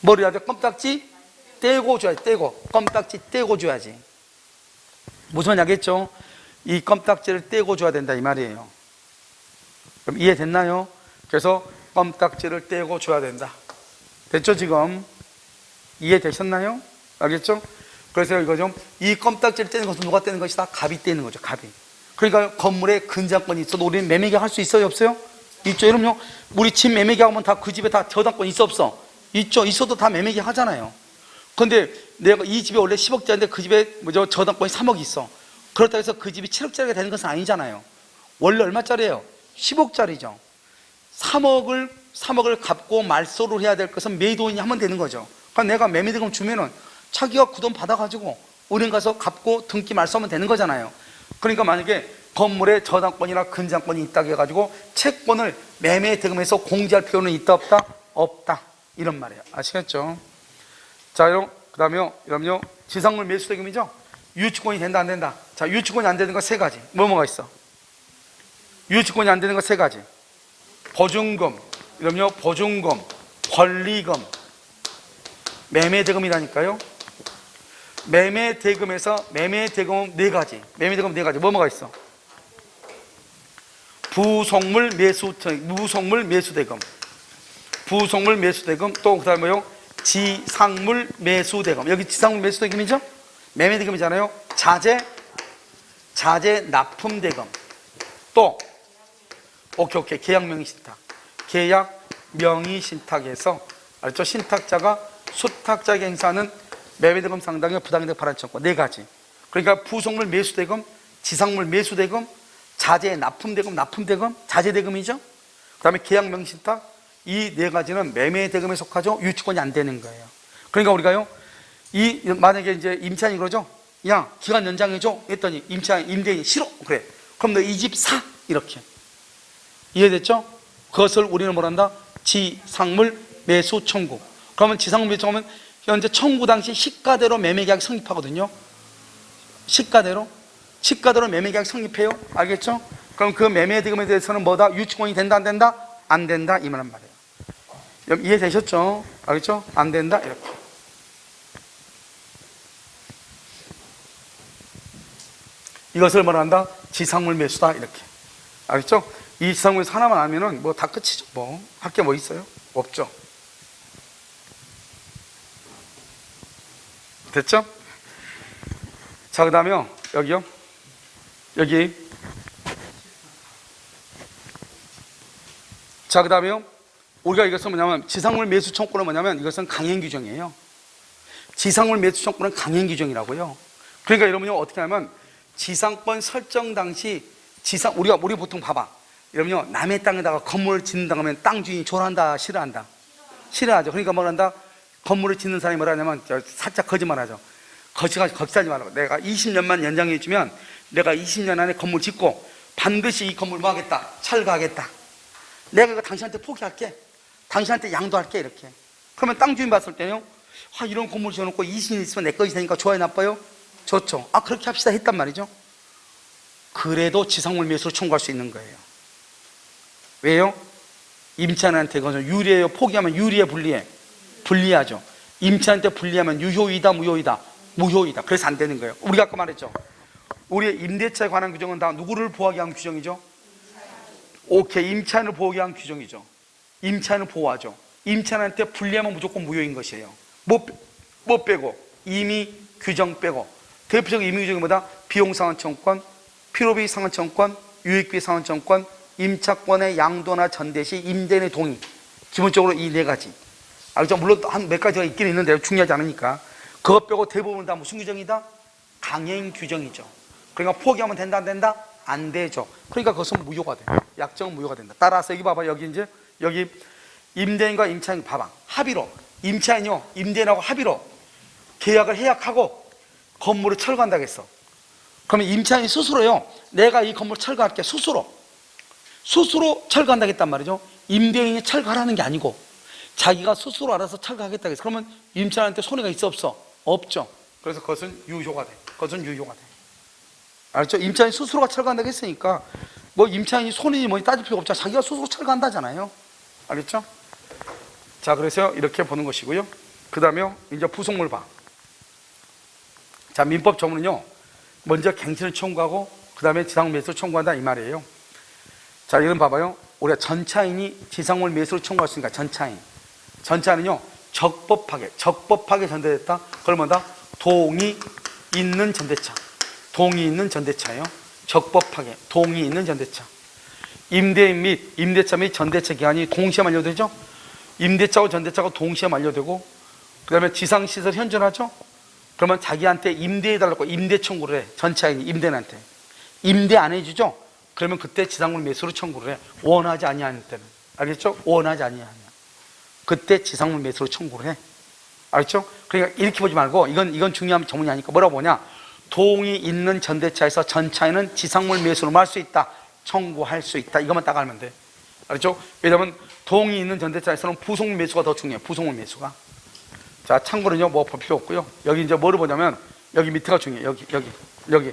뭘 해야 돼? 껌딱지 떼고 줘야지. 껌딱지 떼고 줘야지. 무슨 말인지 알겠죠? 이 껌딱지를 떼고 줘야 된다 이 말이에요. 그럼 이해됐나요? 그래서 껌딱지를 떼고 줘야 된다. 됐죠 지금? 이해되셨나요? 알겠죠? 그래서 이거 좀, 이 껌딱지를 떼는 것은 누가 떼는 것이다? 갑이 떼는 거죠. 갑이. 그러니까 건물에 근저당권이 있어도 우리는 매매계약 할 수 있어요? 없어요? 있죠. 여러분요, 우리 집 매매계약하면 다 그 집에 다 저당권 있어 없어? 있죠. 있어도 다 매매계약 하잖아요. 근데 내가 이 집에 원래 10억짜리인데 그 집에 저당권이 3억이 있어. 그렇다고 해서 그 집이 7억짜리가 되는 것은 아니잖아요. 원래 얼마짜리예요? 10억짜리죠. 3억을 갚고 말소를 해야 될 것은 매도인이 하면 되는 거죠. 그러니까 내가 매매대금 주면은 자기가 그 돈 받아가지고 은행 가서 갚고 등기 말소하면 되는 거잖아요. 그러니까 만약에 건물에 저당권이나 근저당권이 있다고 해가지고 채권을 매매대금에서 공제할 필요는 있다 없다? 없다. 이런 말이에요. 아시겠죠? 자, 그 다음에요, 이러면요, 지상물 매수대금이죠? 유치권이 된다, 안 된다? 자, 유치권이 안 되는 거 세 가지. 뭐가 있어? 유치권이 안 되는 거 세 가지. 보증금, 이러면요, 보증금, 권리금, 매매대금이라니까요. 매매대금은 네 가지. 뭐가 있어? 무속물 매수대금, 또 그 다음에 뭐요? 지상물 매수대금. 여기 지상물 매수대금이죠? 매매대금이잖아요. 자재 납품대금. 또 오케이 계약 명의 신탁에서 알죠? 신탁자가 수탁자에게 행사하는 매매대금 상당의 부당이득 발환청구. 네 가지. 그러니까 부속물 매수대금, 지상물 매수대금, 자재 납품대금, 자재대금이죠. 그 다음에 계약 명의 신탁. 이 네 가지는 매매대금에 속하죠. 유치권이 안 되는 거예요. 그러니까 우리가요, 만약에 이제 임차인이 그러죠. 야, 기간 연장해줘. 했더니 임대인이 싫어. 그래. 그럼 너 이 집 사. 이렇게. 이해됐죠? 그것을 우리는 뭐란다? 지상물 매수 청구. 그러면 지상물 매수 청구하면 현재 청구 당시 시가대로 매매계약이 성립하거든요. 시가대로 매매계약이 성립해요. 알겠죠? 그럼 그 매매대금에 대해서는 뭐다? 유치권이 된다, 안 된다? 안 된다. 이 말란 말이에요. 이해되셨죠? 알겠죠? 안 된다. 이렇게. 이것을 뭐라 한다? 지상물 매수다. 이렇게. 알겠죠? 이 지상물 매수 하나만 하면은 뭐 다 끝이죠. 뭐. 할 게 뭐 있어요? 없죠. 됐죠? 자, 그 다음에요. 여기요. 자, 그 다음에요. 우리가 이것은 뭐냐면, 지상물 매수 청구는 뭐냐면, 이것은 강행 규정이에요. 지상물 매수 청구는 강행 규정이라고요. 그러니까 여러분이 어떻게 하면, 지상권 설정 당시, 우리 보통 봐봐. 여러분요, 남의 땅에다가 건물을 짓는다고 하면 땅 주인이 좋아한다, 싫어한다? 싫어하죠. 그러니까 뭘 한다? 건물을 짓는 사람이 뭐라 하냐면, 살짝 거짓말하죠. 거짓하지 말라고. 내가 20년만 연장해주면, 내가 20년 안에 건물 짓고, 반드시 이 건물 뭐 하겠다? 철거하겠다. 내가 이거 당신한테 포기할게. 당신한테 양도할게. 이렇게. 그러면 땅 주인 봤을 때요, 이런 건물 지어놓고 20년 있으면 내 것이 되니까 좋아요, 나빠요? 좋죠. 그렇게 합시다 했단 말이죠. 그래도 지상물 매수로 청구할 수 있는 거예요. 왜요? 임차인한테 그것은 유리해요, 포기하면 유리해, 불리해? 불리하죠. 임차인한테 불리하면 유효이다, 무효이다? 무효이다. 그래서 안 되는 거예요. 우리가 아까 말했죠. 우리의 임대차에 관한 규정은 다 누구를 보호하기 위한 규정이죠? 오케이, 임차인을 보호하기 위한 규정이죠. 임차인을 보호하죠. 임차인한테 불리하면 무조건 무효인 것이에요. 뭐 빼고? 임의 규정 빼고. 대표적인 임의 규정이 뭐다? 비용상환청권, 필요비 상환청권, 유익비 상환청권, 임차권의 양도나 전대 시 임대인의 동의. 기본적으로 이 네 가지. 알죠? 물론 한 몇 가지가 있긴 있는데 중요하지 않으니까. 그것 빼고 대부분 다 무슨 규정이다? 강행 규정이죠. 그러니까 포기하면 된다, 안 된다? 안 되죠. 그러니까 그것은 무효가 돼요. 약정은 무효가 된다. 따라서 여기 봐봐. 여기 임대인과 임차인 봐봐. 합의로 임차인이요, 임대인하고 합의로 계약을 해약하고 건물을 철거한다고 했어. 그러면 임차인이 스스로요, 내가 이 건물 철거할게. 스스로 철거한다고 했단 말이죠. 임대인이 철거하라는 게 아니고 자기가 스스로 알아서 철거하겠다고 했어. 그러면 임차인한테 손해가 있어, 없어? 없죠. 그래서 그것은 유효가 돼. 알죠? 임차인 스스로가 철거한다고 했으니까 뭐 임차인이 손해니 뭐니 따질 필요가 없잖아. 자기가 스스로 철거한다잖아요. 알겠죠? 자, 그래서 이렇게 보는 것이고요. 그 다음에 이제 부속물 봐. 자, 민법 조문은요, 먼저 갱신을 청구하고 그 다음에 지상물 매수를 청구한다 이 말이에요. 자, 이건 봐봐요. 우리가 전차인이 지상물 매수를 청구했으니까 전차인은요 적법하게 전대됐다. 그걸 뭐다? 동의 있는 전대차예요. 적법하게 동의 있는 전대차. 임대인 및 임대차 및 전대차 기한이 동시에 만료되죠. 임대차와 전대차가 동시에 만료되고 그 다음에 지상시설 현존하죠. 그러면 자기한테 임대해달라고 임대 청구를 해. 전차인이 임대인한테 임대 안 해주죠. 그러면 그때 지상물 매수로 청구를 해. 원하지 아니하는 때는. 알겠죠? 원하지 아니하냐, 그때 지상물 매수로 청구를 해. 알겠죠? 그러니까 이렇게 보지 말고 이건 중요한 전문이 아니까 뭐라고 보냐, 동의 있는 전대차에서 전차인은 지상물 매수로 할 수 있다, 청구할 수 있다, 이것만 딱 알면 돼. 알겠죠? 왜냐하면 동의 있는 전대차에서는 부속물 매수가 더 중요해. 부속물 매수가. 자, 참고로는요 뭐 볼 필요 없고요. 여기 이제 뭐를 보냐면 여기 밑에가 중요해. 여기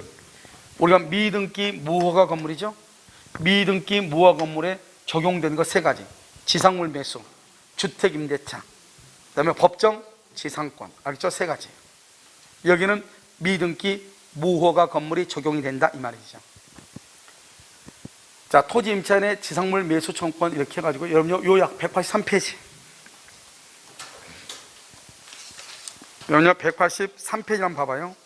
우리가 미등기 무허가 건물이죠. 미등기 무허가 건물에 적용되는 거 세 가지. 지상물 매수, 주택 임대차, 그 다음에 법정 지상권. 알겠죠? 세 가지. 여기는 미등기 무허가 건물이 적용이 된다 이 말이죠. 자, 토지 임차인의 지상물 매수 청구권 이렇게 해가지고 여러분 요약 183페이지. 여러분 183페이지 한번 봐봐요.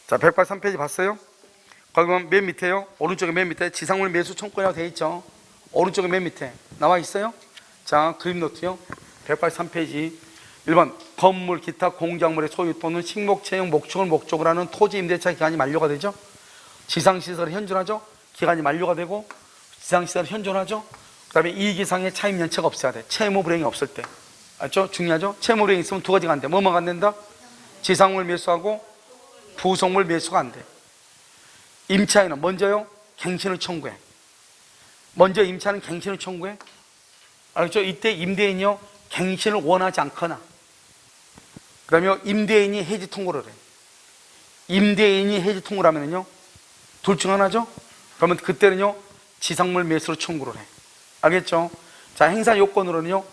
자, 183페이지 봤어요? 거기 보면 맨 밑에요. 오른쪽에 맨 밑에 지상물 매수 청구권이라고 되어 있죠. 오른쪽에 맨 밑에 나와 있어요. 자, 그림 노트요. 183페이지 1번 건물 기타 공작물의 소유 또는 식목 채용 목적을 하는 토지 임대차 기간이 만료가 되죠. 지상시설이 현존하죠. 기간이 만료가 되고 지상시설이 현존하죠. 그 다음에 이익이상의 차임 연체가 없어야 돼. 채무 불이행이 없을 때. 알죠? 중요하죠? 채무 불이행이 있으면 두 가지가 안 돼. 뭐만 안 된다? 지상물 매수하고 부속물 매수가 안 돼. 임차인은 먼저요 갱신을 청구해. 먼저 임차인은 갱신을 청구해. 알겠죠? 이때 임대인이요 갱신을 원하지 않거나 그 다음에 임대인이 해지 통고를 해. 임대인이 해지 통고를 하면요 둘 중 하나죠. 그러면 그때는요 지상물 매수로 청구를 해. 알겠죠? 자, 행사 요건으로는요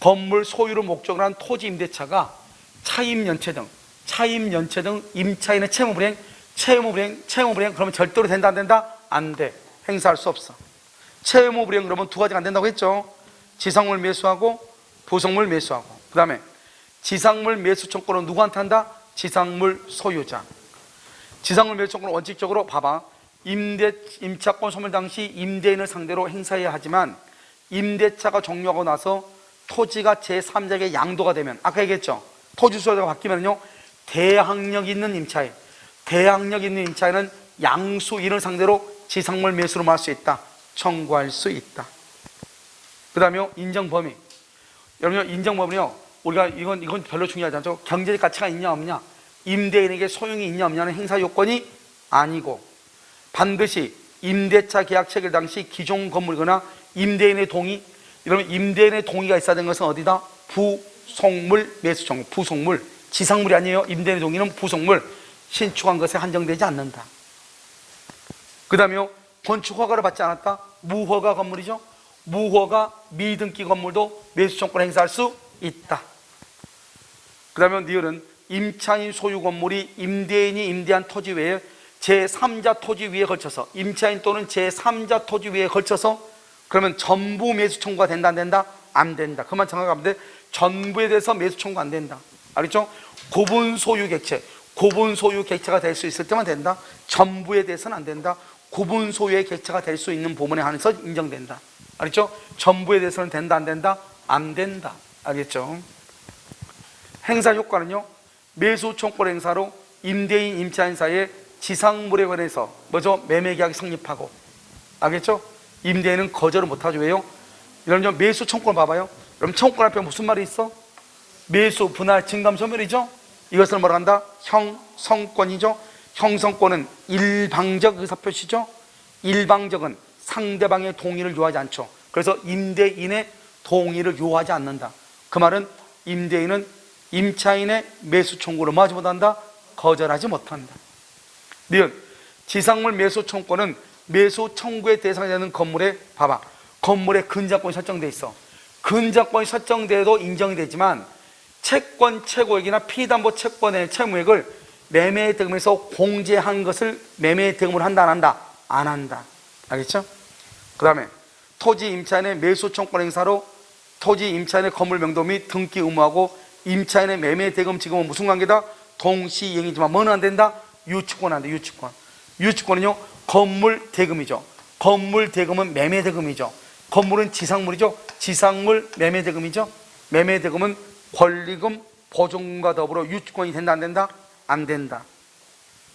건물 소유를 목적으로 한 토지 임대차가 차임 연체 등 임차인의 채무 불이행 그러면 절대로 된다 안 된다? 안 돼. 행사할 수 없어. 채무 불이행 그러면 두 가지가 안 된다고 했죠. 지상물 매수하고 부속물 매수하고. 그 다음에 지상물 매수 청구는 누구한테 한다? 지상물 소유자. 지상물 매수 청구는 원칙적으로 봐봐. 임차권 소멸 당시 임대인을 상대로 행사해야 하지만 임대차가 종료하고 나서 토지가 제3자에게 양도가 되면 아까 얘기했죠. 토지 소유자가 바뀌면요 대항력 있는 임차인은 양수인을 상대로 지상물 매수로 할 수 있다. 청구할 수 있다. 그 다음에 인정 범위. 여러분 인정 범위는요 우리가 이건 별로 중요하지 않죠. 경제적 가치가 있냐 없냐, 임대인에게 소용이 있냐 없냐는 행사 요건이 아니고 반드시 임대차 계약 체결 당시 기존 건물이거나 임대인의 동의, 이러면 임대인의 동의가 있어야 되는 것은 어디다? 부속물 매수청구. 부속물, 지상물이 아니에요. 임대인의 동의는 부속물, 신축한 것에 한정되지 않는다. 그 다음에 건축 허가를 받지 않았다? 무허가 건물이죠. 무허가 미등기 건물도 매수청구를 행사할 수 있다. 그 다음에 니을은 임차인 소유 건물이 임대인이 임대한 토지 외에 제3자 토지 위에 걸쳐서, 임차인 또는 제3자 토지 위에 걸쳐서, 그러면 전부 매수 청구가 된다 안 된다? 안 된다. 그만 정확하면 돼. 전부에 대해서 매수 청구 안 된다. 알겠죠? 구분 소유 객체, 구분 소유 객체가 될 수 있을 때만 된다. 전부에 대해서는 안 된다. 구분 소유의 객체가 될 수 있는 부분에 한해서 인정된다. 알겠죠? 전부에 대해서는 된다 안 된다? 안 된다. 알겠죠? 행사 효과는요, 매수 청구 행사로 임대인 임차인 사이에 지상물에 관해서 뭐죠? 매매 계약이 성립하고, 알겠죠? 임대인은 거절을 못하죠. 왜요? 이러면 매수 청구를 봐봐요. 그럼 청구 앞에 무슨 말이 있어? 매수, 분할, 증감, 소멸이죠. 이것을 뭐라 한다? 형성권이죠. 형성권은 일방적 의사표시죠. 일방적은 상대방의 동의를 요하지 않죠. 그래서 임대인의 동의를 요하지 않는다. 그 말은 임대인은 임차인의 매수 청구를 뭐하지 못한다? 거절하지 못한다. 니은 지상물 매수 청구는 매수 청구의 대상이 되는 건물에 봐봐. 건물에 근저권이 설정돼 있어. 근저권이 설정돼도 인정이 되지만 채권 최고액이나 피담보 채권의 채무액을 매매 대금에서 공제한 것을 매매 대금으로 한다 안 한다? 안 한다. 알겠죠? 그 다음에 토지 임차인의 매수 청구 행사로 토지 임차인의 건물 명도 및 등기 의무하고 임차인의 매매 대금 지급은 무슨 관계다? 동시이행이지만 뭐는 안 된다? 유치권 안 돼. 유치권. 유치권은요 건물 대금이죠. 건물 대금은 매매 대금이죠. 건물은 지상물이죠. 지상물 매매 대금이죠. 매매 대금은 권리금 보증금과 더불어 유치권이 된다 안 된다? 안 된다.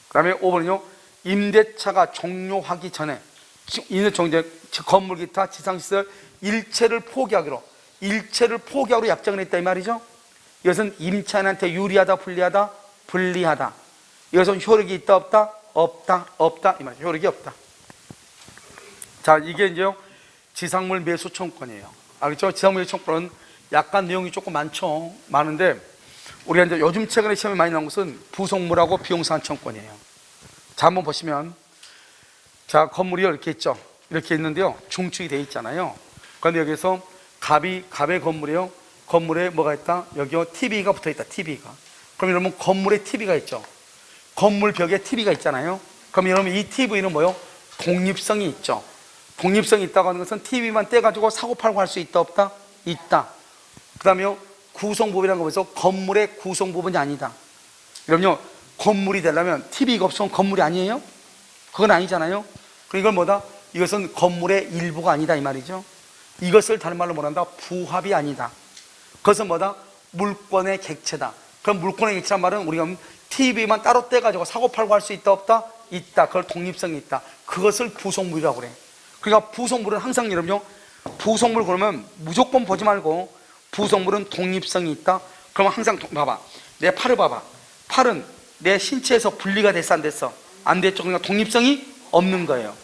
그 다음에 5번은요 임대차가 종료하기 전에 건물 기타 지상시설 일체를 포기하기로 약정을 했다 이 말이죠. 이것은 임차인한테 유리하다 불리하다? 불리하다. 이것은 효력이 있다 없다? 없다. 없다 이 말이죠. 효력이 없다. 자, 이게 이제요 지상물 매수 청구권이에요. 알겠죠? 지상물 매수 청구권은 약간 내용이 조금 많은데 우리가 이제 요즘 최근에 시험에 많이 나온 것은 부속물하고 비용상환 청구권이에요. 자, 한번 보시면, 자, 건물이 이렇게 있죠. 이렇게 있는데요 중축이 되어 있잖아요. 그런데 여기서 갑의 건물이에요. 건물에 뭐가 있다? 여기요 TV가 붙어 있다. TV가. 그럼 여러분 건물에 TV가 있죠. 건물 벽에 TV가 있잖아요. 그럼 여러분 이 TV는 뭐요? 독립성이 있죠. 독립성이 있다고 하는 것은 TV만 떼가지고 사고팔고 할 수 있다 없다? 있다. 그 다음에 구성부분이라는 거 보면서 건물의 구성부분이 아니다. 그럼요 건물이 되려면 TV가 없으면 건물이 아니에요? 그건 아니잖아요. 그럼 이걸 뭐다? 이것은 건물의 일부가 아니다 이 말이죠. 이것을 다른 말로 뭐란다? 부합이 아니다. 그것은 뭐다? 물권의 객체다. 그럼 물권의 객체란 말은 우리가 TV만 따로 떼가지고 사고팔고 할 수 있다 없다? 있다. 그걸 독립성이 있다. 그것을 부속물이라고 그래. 그러니까 부속물은 항상 여러분요 부속물 그러면 무조건 보지 말고 부속물은 독립성이 있다. 그러면 항상 봐봐. 내 팔을 봐봐. 팔은 내 신체에서 분리가 됐어 안 됐어? 안 됐죠. 그러니까 독립성이 없는 거예요.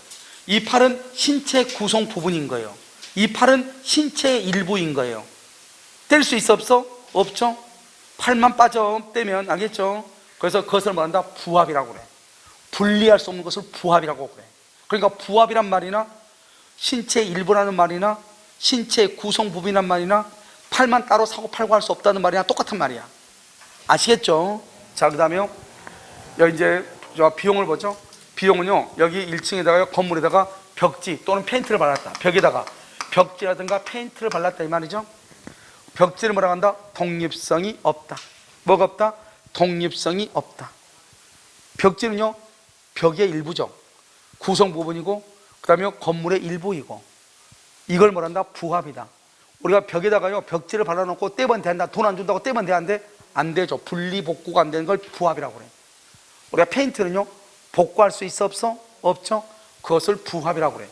이 팔은 신체 구성 부분인 거예요. 이 팔은 신체의 일부인 거예요. 뗄 수 있어 없어? 없죠. 팔만 빠져 떼면 알겠죠. 그래서 그것을 말한다 부합이라고 그래. 분리할 수 없는 것을 부합이라고 그래. 그러니까 부합이란 말이나 신체의 일부라는 말이나 신체의 구성 부분이란 말이나 팔만 따로 사고 팔고 할 수 없다는 말이나 똑같은 말이야. 아시겠죠? 자, 그 다음에요 여기 이제 비용을 보죠. 비용은요 여기 1층에다가 건물에다가 벽지 또는 페인트를 발랐다. 벽에다가 벽지라든가 페인트를 발랐다 이 말이죠. 벽지를 뭐라고 한다? 독립성이 없다. 뭐가 없다? 독립성이 없다. 벽지는요 벽의 일부죠. 구성 부분이고 그 다음에 건물의 일부이고 이걸 뭐란다? 부합이다. 우리가 벽에다가요 벽지를 발라놓고 떼면 된다. 돈 안 준다고 떼면 돼 안 돼? 안 되죠. 분리 복구가 안 되는 걸 부합이라고 그래. 우리가 페인트는요 복구할 수 있어 없어? 없죠. 그것을 부합이라고 그래.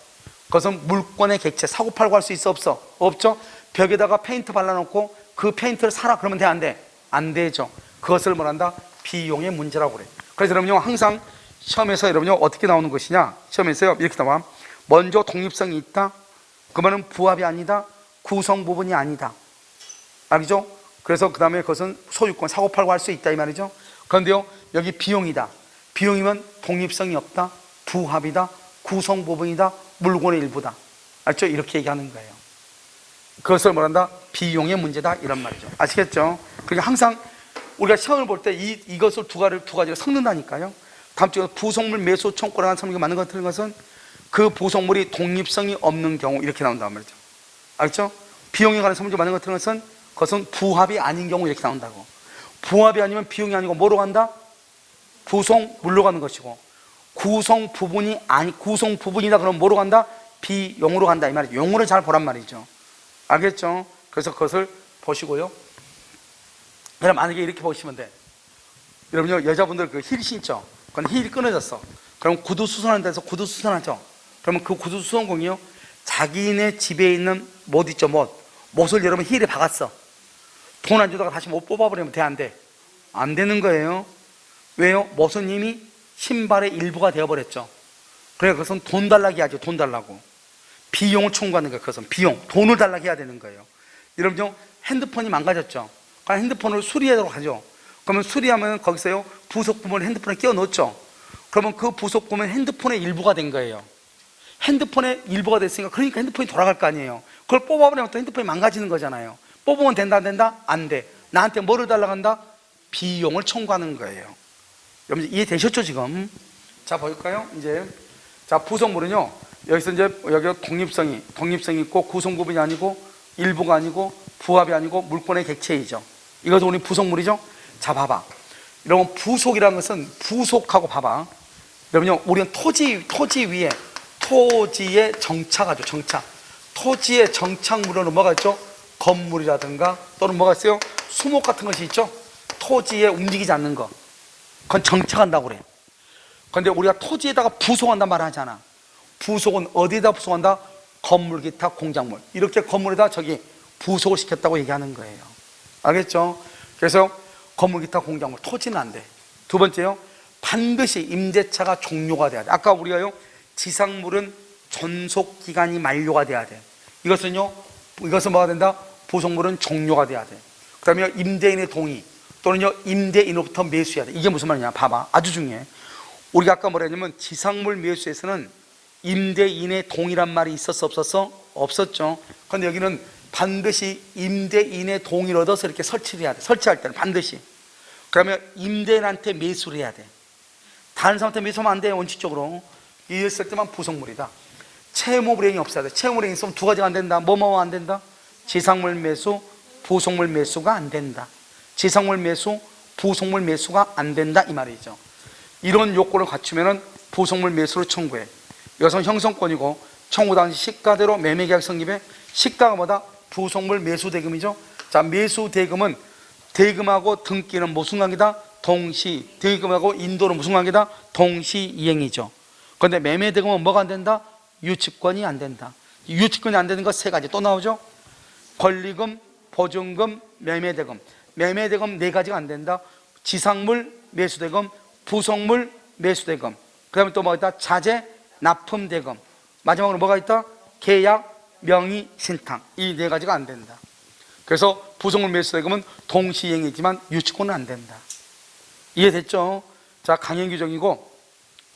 그것은 물권의 객체 사고팔고 할 수 있어 없어? 없죠. 벽에다가 페인트 발라놓고 그 페인트를 사라 그러면 돼 안 돼? 안 되죠. 그것을 뭐란다? 비용의 문제라고 그래. 그래서 여러분요 항상 시험에서 여러분요 어떻게 나오는 것이냐, 시험에서요 이렇게 나와. 먼저 독립성이 있다. 그 말은 부합이 아니다. 구성 부분이 아니다. 알죠? 그래서 그 다음에 그것은 소유권, 사고 팔고 할 수 있다 이 말이죠. 그런데요, 여기 비용이다. 비용이면 독립성이 없다, 부합이다, 구성 부분이다, 물건의 일부다. 알죠? 이렇게 얘기하는 거예요. 그것을 뭐란다? 비용의 문제다 이런 말이죠. 아시겠죠? 그러니까 항상 우리가 시험을 볼 때 이것을 두 가지를 섞는다니까요. 다음 주에 부속물 매수 청구라는 설명이 맞는 것 같은 것은 그 부속물이 독립성이 없는 경우 이렇게 나온단 말이죠. 알죠? 비용에 관한 설명이 맞는 것 같은 것은 그것은 부합이 아닌 경우 이렇게 나온다고. 부합이 아니면 비용이 아니고 뭐로 간다? 부속물로 가는 것이고, 구성 부분이다 그러면 뭐로 간다? 비용으로 간다 이 말이죠. 용어를 잘 보란 말이죠. 알겠죠? 그래서 그것을 보시고요. 그럼 만약에 이렇게 보시면 돼. 여러분요, 여자분들 그 힐 신죠? 그건 힐이 끊어졌어. 그럼 구두 수선하는 데서 구두 수선하죠. 그러면 그 구두 수선공이요, 자기네 집에 있는 못 있죠, 못을 여러분 힐에 박았어. 돈 안 주다가 다시 못 뽑아버리면 돼, 안 돼? 안 되는 거예요. 왜요? 못은 이미 신발의 일부가 되어버렸죠. 그래, 그것은 돈 달라고 하죠. 돈 달라고. 비용을 청구하는 거예요. 그것은 비용, 돈을 달라고 해야 되는 거예요. 여러분요, 핸드폰이 망가졌죠. 그럼 핸드폰을 수리하도록 하죠. 그러면 수리하면 거기서요, 부속 부분을 핸드폰에 끼워 넣었죠. 그러면 그 부속 부분은 핸드폰의 일부가 된 거예요. 핸드폰의 일부가 됐으니까, 그러니까 핸드폰이 돌아갈 거 아니에요. 그걸 뽑아버리면 또 핸드폰이 망가지는 거잖아요. 뽑으면 된다 안 된다? 안 돼. 나한테 뭐를 달라고 한다? 비용을 청구하는 거예요. 여러분 이해되셨죠 지금? 자, 볼까요? 이제 자, 부속물은요, 여기서 이제 여기 독립성이 있고, 구성 부분이 아니고, 일부가 아니고, 부합이 아니고, 물권의 객체이죠. 이것은 우리 부속물이죠. 자, 봐봐. 여러분 부속이라는 것은, 부속하고 봐봐. 여러분요, 우리는 토지 위에 토지에 정착하죠. 정착. 토지의 정착물로는 뭐가 있죠? 건물이라든가 또는 뭐가 있어요? 수목 같은 것이 있죠. 토지에 움직이지 않는 거, 그건 정착한다고 그래. 그런데 우리가 토지에다가 부속한단 말 하잖아. 부속은 어디에다 부속한다? 건물, 기타, 공작물, 이렇게 건물에다 저기 부속을 시켰다고 얘기하는 거예요. 알겠죠? 그래서 건물, 기타, 공작물, 토지는 안 돼. 두 번째요, 반드시 임대차가 종료가 돼야 돼. 아까 우리가요, 지상물은 존속기간이 만료가 돼야 돼. 이것은 뭐가 된다? 부속물은 종료가 돼야 돼. 그 다음에 임대인의 동의 또는요, 임대인으로부터 매수해야 돼. 이게 무슨 말이냐? 봐봐. 아주 중요해. 우리가 아까 뭐라 했냐면, 지상물 매수에서는 임대인의 동의란 말이 있었어, 없었어? 없었죠. 그런데 여기는 반드시 임대인의 동의를 얻어서 이렇게 설치를 해야 돼. 설치할 때는 반드시. 그러면 임대인한테 매수를 해야 돼. 다른 사람한테 매수하면 안 돼, 원칙적으로. 이랬을 때만 부속물이다. 채무 불이행이 없어야 돼. 채무 불이행이 있으면 두 가지가 안 된다. 뭐뭐 안 된다? 지상물 매수, 부속물 매수가 안 된다. 지상물 매수, 부속물 매수가 안 된다 이 말이죠. 이런 요건을 갖추면은 부속물 매수를 청구해. 이것은 형성권이고, 청구 당시 시가대로 매매계약 성립에, 시가가 뭐다? 부속물 매수 대금이죠. 자, 매수 대금은 대금하고 등기는 무슨 관계다? 동시. 대금하고 인도는 무슨 관계다? 동시 이행이죠. 그런데 매매 대금은 뭐가 안 된다? 유치권이 안 된다. 유치권이 안 되는 거 세 가지 또 나오죠. 권리금, 보증금, 매매대금. 매매대금 네 가지가 안 된다. 지상물 매수대금, 부속물 매수대금, 그 다음에 또 뭐가 있다? 자재 납품대금, 마지막으로 뭐가 있다? 계약 명의 신탁. 이 네 가지가 안 된다. 그래서 부속물 매수대금은 동시행이지만 유치권은 안 된다. 이해됐죠? 자, 강행 규정이고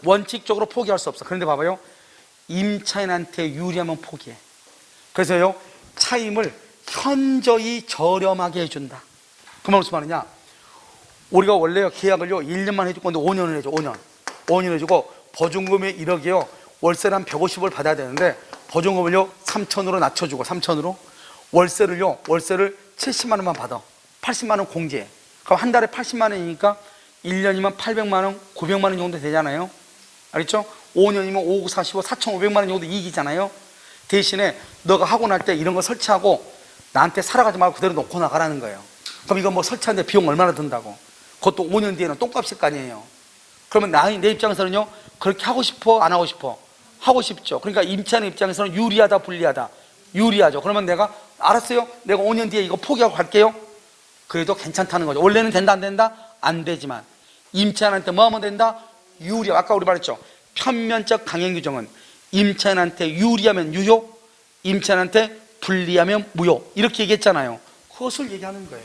원칙적으로 포기할 수 없어. 그런데 봐봐요, 임차인한테 유리하면 포기해. 그래서요, 차임을 현저히 저렴하게 해준다. 그 말 무슨 말이냐? 우리가 원래 계약을요 1년만 해줄 건데 5년을 해줘. 5년 해주고, 보증금이 1억이요 월세를 한 150을 받아야 되는데, 보증금을요 3천으로 낮춰주고, 3천으로 월세를 70만 원만 받아. 80만 원 공제. 그럼 한 달에 80만 원이니까 1년이면 800만 원, 900만 원 정도 되잖아요. 알겠죠? 5년이면 5, 9, 45, 4,500만 원 정도 이익이잖아요. 대신에 너가 하고 날 때 이런 거 설치하고 나한테 살아가지 말고 그대로 놓고 나가라는 거예요. 그럼 이거 뭐 설치하는데 비용 얼마나 든다고? 그것도 5년 뒤에는 똥값일 거 아니에요. 그러면 내 입장에서는요, 그렇게 하고 싶어, 안 하고 싶어? 하고 싶죠. 그러니까 임차인 입장에서는 유리하다, 불리하다? 유리하죠. 그러면 내가 알았어요, 내가 5년 뒤에 이거 포기하고 갈게요. 그래도 괜찮다는 거죠. 원래는 된다, 안 된다? 안 되지만 임차인한테 뭐 하면 된다? 유리. 아까 우리 말했죠, 편면적 강행 규정은 임차인한테 유리하면 유효, 임차인한테 분리하면 무효 이렇게 얘기했잖아요. 그것을 얘기하는 거예요.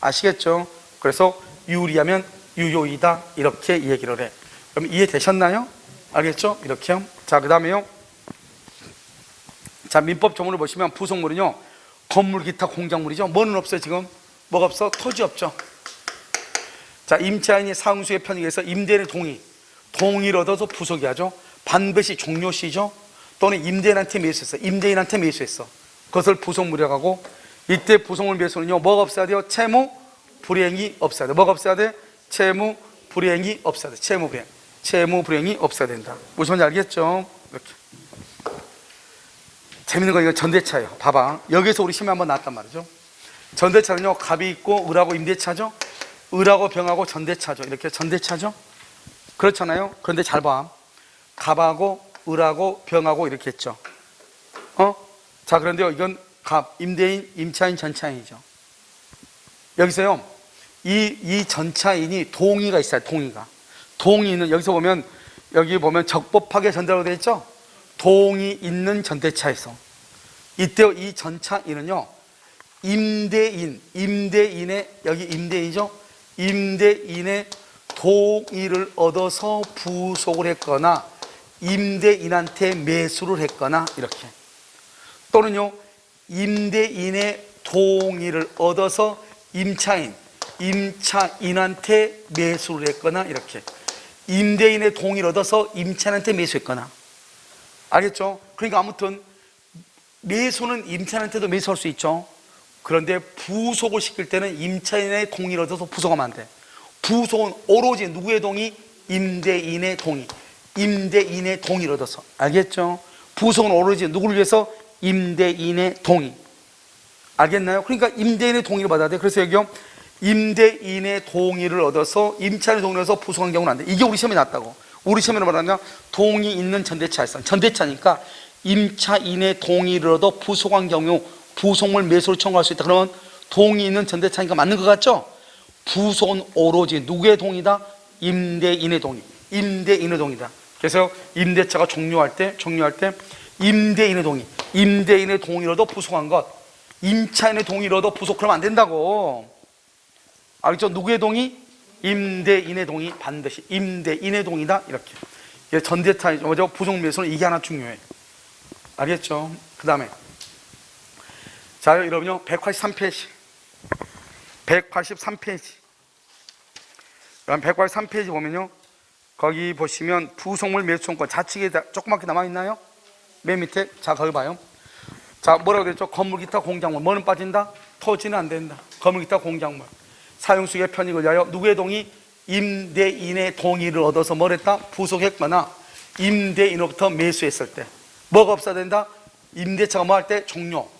아시겠죠? 그래서 유리하면 유효이다 이렇게 얘기를 해. 그럼 이해되셨나요? 알겠죠? 이렇게요. 자, 그 다음에요. 자, 민법 조문을 보시면 부속물은요, 건물, 기타, 공작물이죠. 뭐는 없어요 지금? 뭐가 없어? 토지 없죠. 자, 임차인이 사용수의 편익에 의해서 임대인의 동의를 얻어서 부속이 하죠. 반드시 종료시죠. 또는 임대인한테 매수했어. 임대인한테 매수했어. 그것을 부속물이라고 하고, 이때 부속물 매수는요, 뭐가 없어야 돼요? 채무 불이행이 없어야 돼. 뭐가 없어야 돼? 채무 불이행이 없어야 돼. 채무 불이행이 없어야 된다. 무슨 말인지 알겠죠? 이렇게. 재밌는 거 이거 전대차예요. 봐봐. 여기서 우리 시험에 한번 나왔단 말이죠. 전대차는요, 갑이 있고 을하고 임대차죠. 을하고 병하고 전대차죠. 이렇게 전대차죠. 그렇잖아요. 그런데 잘 봐. 갑하고 을하고 병하고 이렇게 했죠. 자, 그런데요, 이건 갑, 임대인, 임차인, 전차인이죠. 여기서요, 이 전차인이 동의가 있어요. 동의는 여기서 보면, 여기 보면 적법하게 전달로 되어 있죠. 동의 있는 전대차에서 이때 이 전차인은요, 임대인의, 여기 임대인이죠. 임대인의 동의를 얻어서 부속을 했거나 임대인한테 매수를 했거나 이렇게, 또는요, 임대인의 동의를 얻어서 임차인한테 매수를 했거나 이렇게, 임대인의 동의를 얻어서 임차인한테 매수했거나. 알겠죠? 그러니까 아무튼 매수는 임차인한테도 매수할 수 있죠. 그런데 부속을 시킬 때는 임차인의 동의를 얻어서 부속하면 안 돼. 부속은 오로지 누구의 동의? 임대인의 동의. 임대인의 동의를 얻어서. 알겠죠? 부속은 오로지 누구를 위해서? 임대인의 동의. 알겠나요? 그러니까 임대인의 동의를 받아야 돼. 그래서 여기요, 임대인의 동의를 얻어서 임차인의 동의를 얻어서 부속한 경우는 안 돼. 이게 우리 시험에 났다고. 우리 시험에는 말하면 동의 있는 전대차에서, 전대차니까 임차인의 동의를 얻어 부속한 경우 부속물 매수를 청구할 수 있다. 그러면 동의 있는 전대차니까 맞는 것 같죠? 부속은 오로지 누구의 동의다? 임대인의 동의. 임대인의 동의다. 그래서 임대차가 종료할 때 임대인의 동의를 얻어 부속한 것, 임차인의 동의를 얻어 부속하면 안 된다고. 알겠죠? 누구의 동의? 임대인의 동의. 반드시 임대인의 동의다. 이렇게. 전대차, 부속 매수는 이게 하나 중요해. 알겠죠? 그 다음에, 자, 여러분요, 183페이지. 183페이지. 그럼 183페이지 보면요, 거기 보시면 부속물 매수청권 좌측에 조그맣게 남아있나요? 맨 밑에. 자, 거기 봐요. 자, 뭐라고 그랬죠? 건물, 기타, 공작물. 뭐는 빠진다? 토지는 안 된다. 건물, 기타, 공작물. 사용수의 편익을 위하여 누구의 동의? 임대인의 동의를 얻어서 뭘 했다? 부속했거나 임대인으로부터 매수했을 때. 뭐가 없어야 된다? 임대차가 뭐 할 때?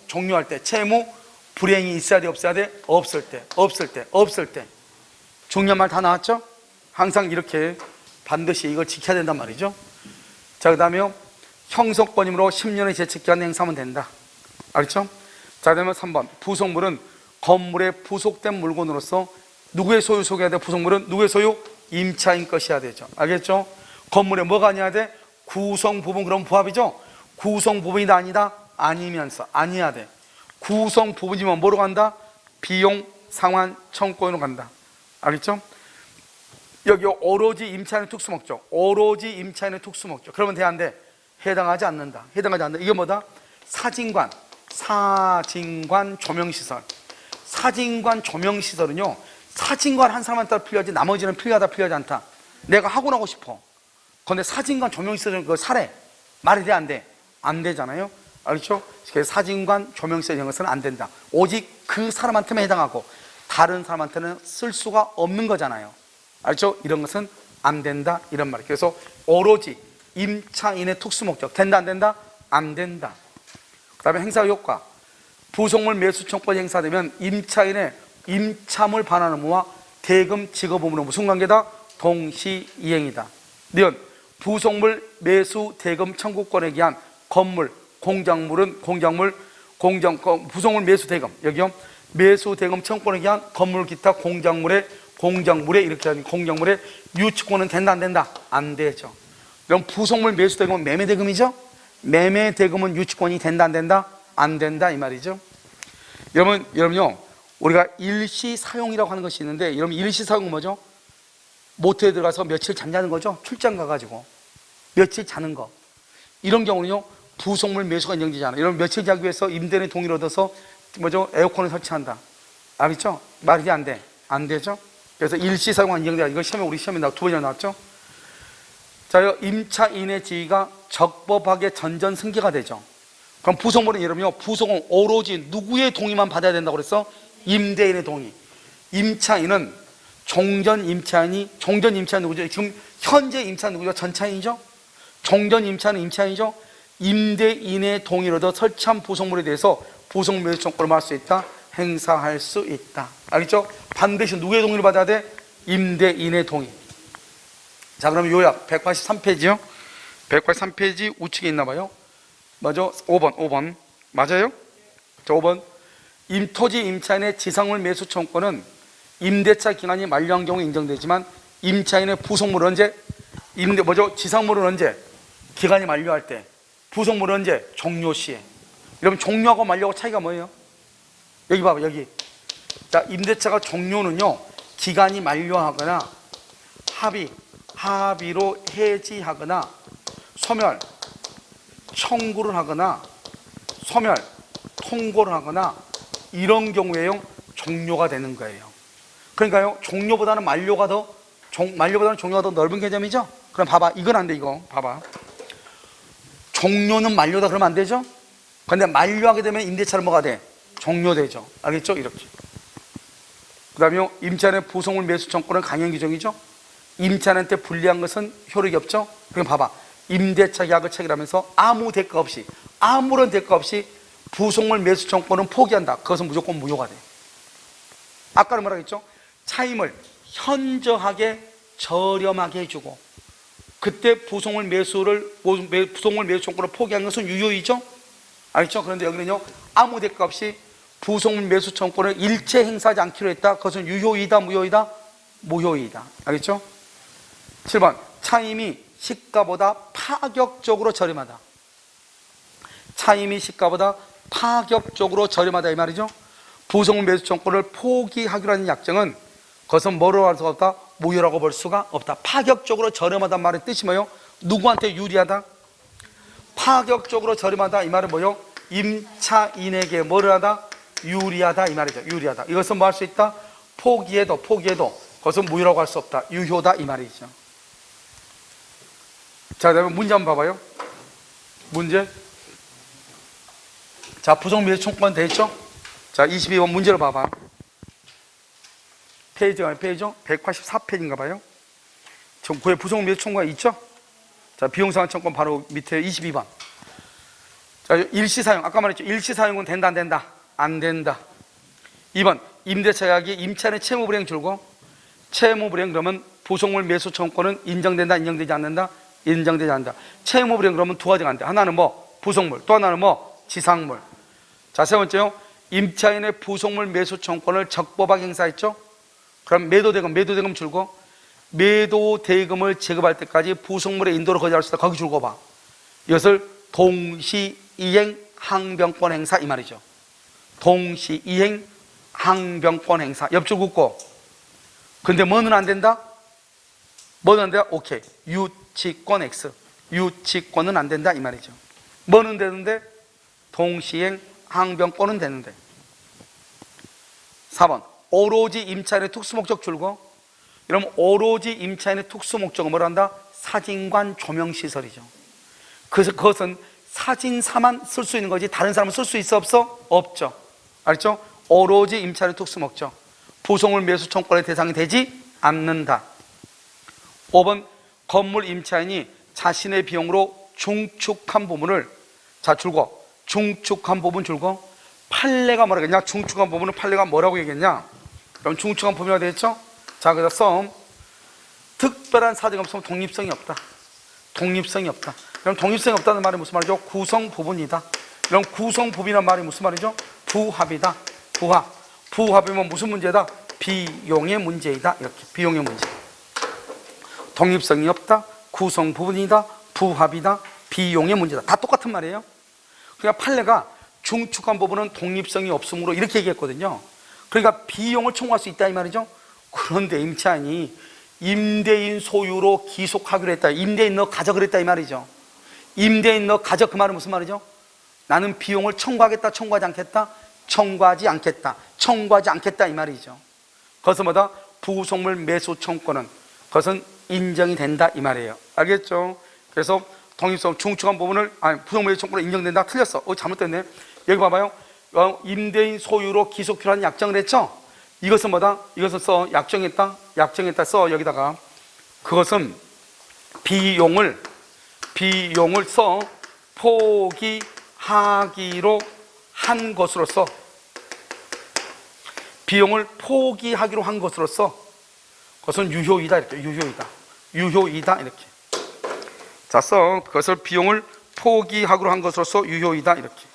종료할 때. 채무 불이행이 있어야 돼, 없어야 돼? 없을 때. 중요한 말 다 나왔죠? 항상 이렇게 반드시 이걸 지켜야 된단 말이죠. 자, 그 다음에요, 형속권임으로 10년의 제척기간 행사하면 된다. 알겠죠? 자, 그 다음에 3번. 부속물은 건물에 부속된 물건으로서 누구의 소유 속해야 돼? 부속물은 누구의 소유? 임차인 것이어야 되죠. 알겠죠? 건물에 뭐가 아니어야 돼? 구성 부분. 그럼 부합이죠? 구성 부분이다, 아니다? 아니면서. 아니어야 돼. 구성 부분이면 뭐로 간다? 비용 상환 청구권으로 간다. 알겠죠? 여기 오로지 임차인의 특수목적. 그러면 돼, 안 돼? 해당하지 않는다. 이게 뭐다? 사진관 조명시설. 사진관 조명시설은요, 사진관 한 사람한테 따라 필요하지 나머지는 필요하다, 필요하지 않다. 내가 하고 싶어. 그런데 사진관 조명시설은 그거 사래. 말이 돼, 안 돼? 안 되잖아요. 알겠죠? 그래서 사진관 조명시설 이런 것은 안 된다. 오직 그 사람한테만 해당하고 다른 사람한테는 쓸 수가 없는 거잖아요. 알죠? 이런 것은 안 된다, 이런 말이에요. 그래서 오로지 임차인의 특수목적. 된다, 안 된다? 안 된다. 그 다음에 행사 효과. 부속물 매수 청구권이 행사되면 임차인의 임차물 반환 의무와 대금 지급 의무는 무슨 관계다? 동시이행이다. 는 부속물 매수 대금 청구권에 기한 건물, 공작물은 부속물 매수 대금. 여기요, 매수 대금 청구권에 기한 건물, 기타, 공작물에 이렇게 하는 공작물의 유치권은 된다, 안 된다? 안 되죠. 그럼 부속물 매수 대금은 매매 대금이죠? 매매 대금은 유치권이 된다, 안 된다? 안 된다 이 말이죠. 여러분요, 우리가 일시사용이라고 하는 것이 있는데, 여러분 일시사용은 뭐죠? 모텔에 들어가서 며칠 잠자는 거죠. 출장 가가지고 며칠 자는 거. 이런 경우는요, 부속물 매수가 인정되지 않아요. 여러분 며칠 자기 위해서 임대인의 동의를 얻어서 뭐죠? 에어컨을 설치한다. 알겠죠? 말이 안 돼. 안 되죠? 그래서 일시사용은 인정되지 않아요. 이거 시험에, 우리 시험에 두 번이나 나왔죠? 자, 임차인의 지위가 적법하게 전전승계가 되죠. 그럼 부속물은 여러분요, 부속은 오로지 누구의 동의만 받아야 된다고 그랬어? 임대인의 동의. 임차인은 종전 임차인이 누구죠? 지금 현재 임차인 누구죠? 전차인이죠? 종전 임차인은 임차인이죠? 임대인의 동의를 얻어 설치한 부속물에 대해서 부속 매수 청구를 할 수 있다. 행사할 수 있다. 알겠죠? 반드시 누구의 동의를 받아야 돼? 임대인의 동의. 자, 그럼 요약 183페이지요. 183페이지 우측에 있나 봐요. 맞아? 5번. 맞아요? 자, 5번. 토지 임차인의 지상물 매수 청구권은 임대차 기간이 만료한 경우에 인정되지만 임차인의 부속물은 언제? 지상물은 언제? 기간이 만료할 때. 부속물은 언제? 종료 시에. 여러분 종료하고 만료하고 차이가 뭐예요? 여기 봐봐, 여기. 자, 임대차가 종료는요, 기간이 만료하거나 합의로 해지하거나 소멸, 청구를 하거나 소멸, 통고를 하거나 이런 경우에요, 종료가 되는 거예요. 그러니까요, 종료보다는 종료가 더 넓은 개념이죠? 그럼 봐봐, 이건 안 돼, 이거. 봐봐. 종료는 만료다 그러면 안 되죠? 근데 만료하게 되면 임대차는 뭐가 돼? 종료되죠. 알겠죠? 이렇게. 그 다음에 임차인의 부속물 매수 청구는 강행 규정이죠? 임차인한테 불리한 것은 효력이 없죠? 그럼 봐봐. 임대차 계약을 체결하면서 아무런 대가 없이 부속물 매수 청구는 포기한다. 그것은 무조건 무효가 돼. 아까는 뭐라 했죠? 차임을 현저하게 저렴하게 해주고, 그때 부속물 매수 청구를 포기하는 것은 유효이죠? 알겠죠? 그런데 여기는요, 아무 대가 없이 부속물 매수 청구를 일체 행사하지 않기로 했다. 그것은 유효이다, 무효이다? 무효이다. 알겠죠? 7번. 차임이 시가보다 파격적으로 저렴하다. 차임이 시가보다 파격적으로 저렴하다 이 말이죠. 부속물 매수 청구를 포기하기로 하는 약정은 그것은 뭐로 할 수가 없다? 무효라고 볼 수가 없다. 파격적으로 저렴하다는 말의 뜻이 뭐예요? 누구한테 유리하다? 파격적으로 저렴하다 이 말은 뭐예요? 임차인에게 뭐를 하다? 유리하다 이 말이죠. 유리하다. 이것은 뭐 할 수 있다? 포기해도 그것은 무효라고 할 수 없다. 유효다 이 말이죠. 자, 그다음에 문제 한번 봐봐요. 문제. 자, 부속물 매수 청구권 돼 있죠? 자, 22번 문제를 봐봐. 페이지가 184페이지인가 봐요. 지금 그에 부속물 매수 청구가 있죠? 자, 비용상환 청구권 바로 밑에 22번. 자, 일시사용. 아까 말했죠? 일시사용은 된다, 안 된다? 안 된다. 2번. 임대차 계약이 임차인의 채무불이행 줄고, 채무불이행 그러면 부속물 매수 청구권은 인정된다, 인정되지 않는다? 인정되지 않는다. 채무불이행 그러면 두 가지가 안 돼. 하나는 뭐? 부속물. 또 하나는 뭐? 지상물. 자, 세 번째요. 임차인의 부속물 매수 청구권을 적법하게 행사했죠? 그럼 매도대금 줄고, 매도대금을 지급할 때까지 부속물의 인도를 거절할 수 있다. 거기 줄고 봐. 이것을 동시이행 항변권 행사 이 말이죠. 동시이행 항변권 행사. 옆줄 긋고. 근데 뭐는 안 된다? 뭐는 안 된다? 오케이. 유치권 X. 유치권은 안 된다 이 말이죠. 뭐는 되는데? 동시이행 항변권은 되는데. 4번. 오로지 임차인의 특수목적 줄고, 여러분 오로지 임차인의 특수목적은 뭐라 한다? 사진관 조명시설이죠. 그래서 그것은 사진사만 쓸 수 있는 거지 다른 사람은 쓸 수 있어 없어? 없죠. 알겠죠? 오로지 임차인의 특수목적. 부속물 매수 청구권의 대상이 되지 않는다. 5번. 건물 임차인이 자신의 비용으로 중축한 부분을 줄고, 중축한 부분 줄고, 판례가 뭐라고 했냐? 중축한 부분은 판례가 뭐라고 얘기했냐? 그럼 중축한 부분이라고 되겠죠? 자, 그래서 썸. 특별한 사정이 없으면 독립성이 없다. 독립성이 없다. 그럼 독립성이 없다는 말이 무슨 말이죠? 구성 부분이다. 그럼 구성 부분이란 말이 무슨 말이죠? 부합이다. 부합. 부합이면 무슨 문제다? 비용의 문제이다. 이렇게. 비용의 문제. 독립성이 없다. 구성 부분이다. 부합이다. 비용의 문제다. 다 똑같은 말이에요. 그러니까 판례가 중축한 부분은 독립성이 없으므로 이렇게 얘기했거든요. 그러니까 비용을 청구할 수 있다 이 말이죠. 그런데 임차인이 임대인 소유로 기속하기로 했다. 임대인 너 가져 그랬다 이 말이죠. 임대인 너 가져 그 말은 무슨 말이죠? 나는 비용을 청구하겠다, 청구하지 않겠다? 청구하지 않겠다, 청구하지 않겠다 이 말이죠. 그것은 뭐다? 부속물 매수 청구권은 그것은 인정이 된다 이 말이에요. 알겠죠? 그래서 독립성 중축한 부분을 부속물 매수 청구로 인정된다. 틀렸어. 잘못됐네. 여기 봐봐요. 임대인 소유로 기속표라는 약정을 했죠. 이것은 뭐다? 이것은 써 약정했다. 약정했다 써 여기다가. 그것은 비용을 써 포기하기로 한 것으로서, 비용을 포기하기로 한 것으로서 그것은 유효이다 이렇게. 유효이다 이렇게. 자, 써 그것을 비용을 포기하기로 한 것으로서 유효이다 이렇게.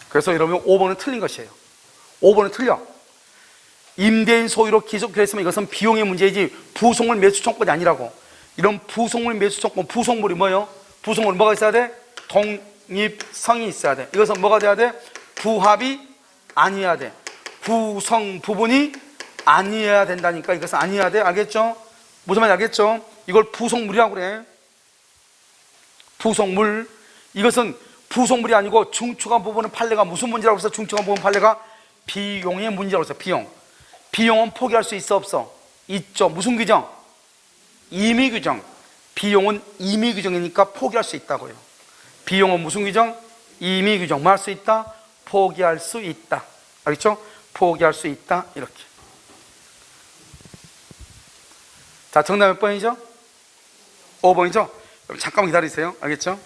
그래서 여러분 5번은 틀린 것이에요. 5번은 틀려. 임대인 소유로 기속했으면 이것은 비용의 문제이지 부속물 매수 청구권이 아니라고. 이런 부속물 매수 청구권, 부속물이 뭐예요? 부속물 뭐가 있어야 돼? 독립성이 있어야 돼. 이것은 뭐가 돼야 돼? 부합이 아니어야 돼. 부성 부분이 아니어야 된다니까. 이것은 아니어야 돼. 알겠죠? 무슨 말인지 알겠죠? 이걸 부속물이라고 그래. 부속물. 이것은 부속물이 아니고 중축한 부분은 판례가 무슨 문제라고 해서 중축한 부분 판례가 비용의 문제라고 해서 비용은 포기할 수 있어 없어? 있죠. 무슨 규정? 임의 규정. 비용은 임의 규정이니까 포기할 수 있다고요. 비용은 무슨 규정? 임의 규정. 뭐 할 수 있다? 포기할 수 있다. 알겠죠? 포기할 수 있다 이렇게. 자, 정답 몇 번이죠? 5번이죠? 잠깐만 기다리세요. 알겠죠?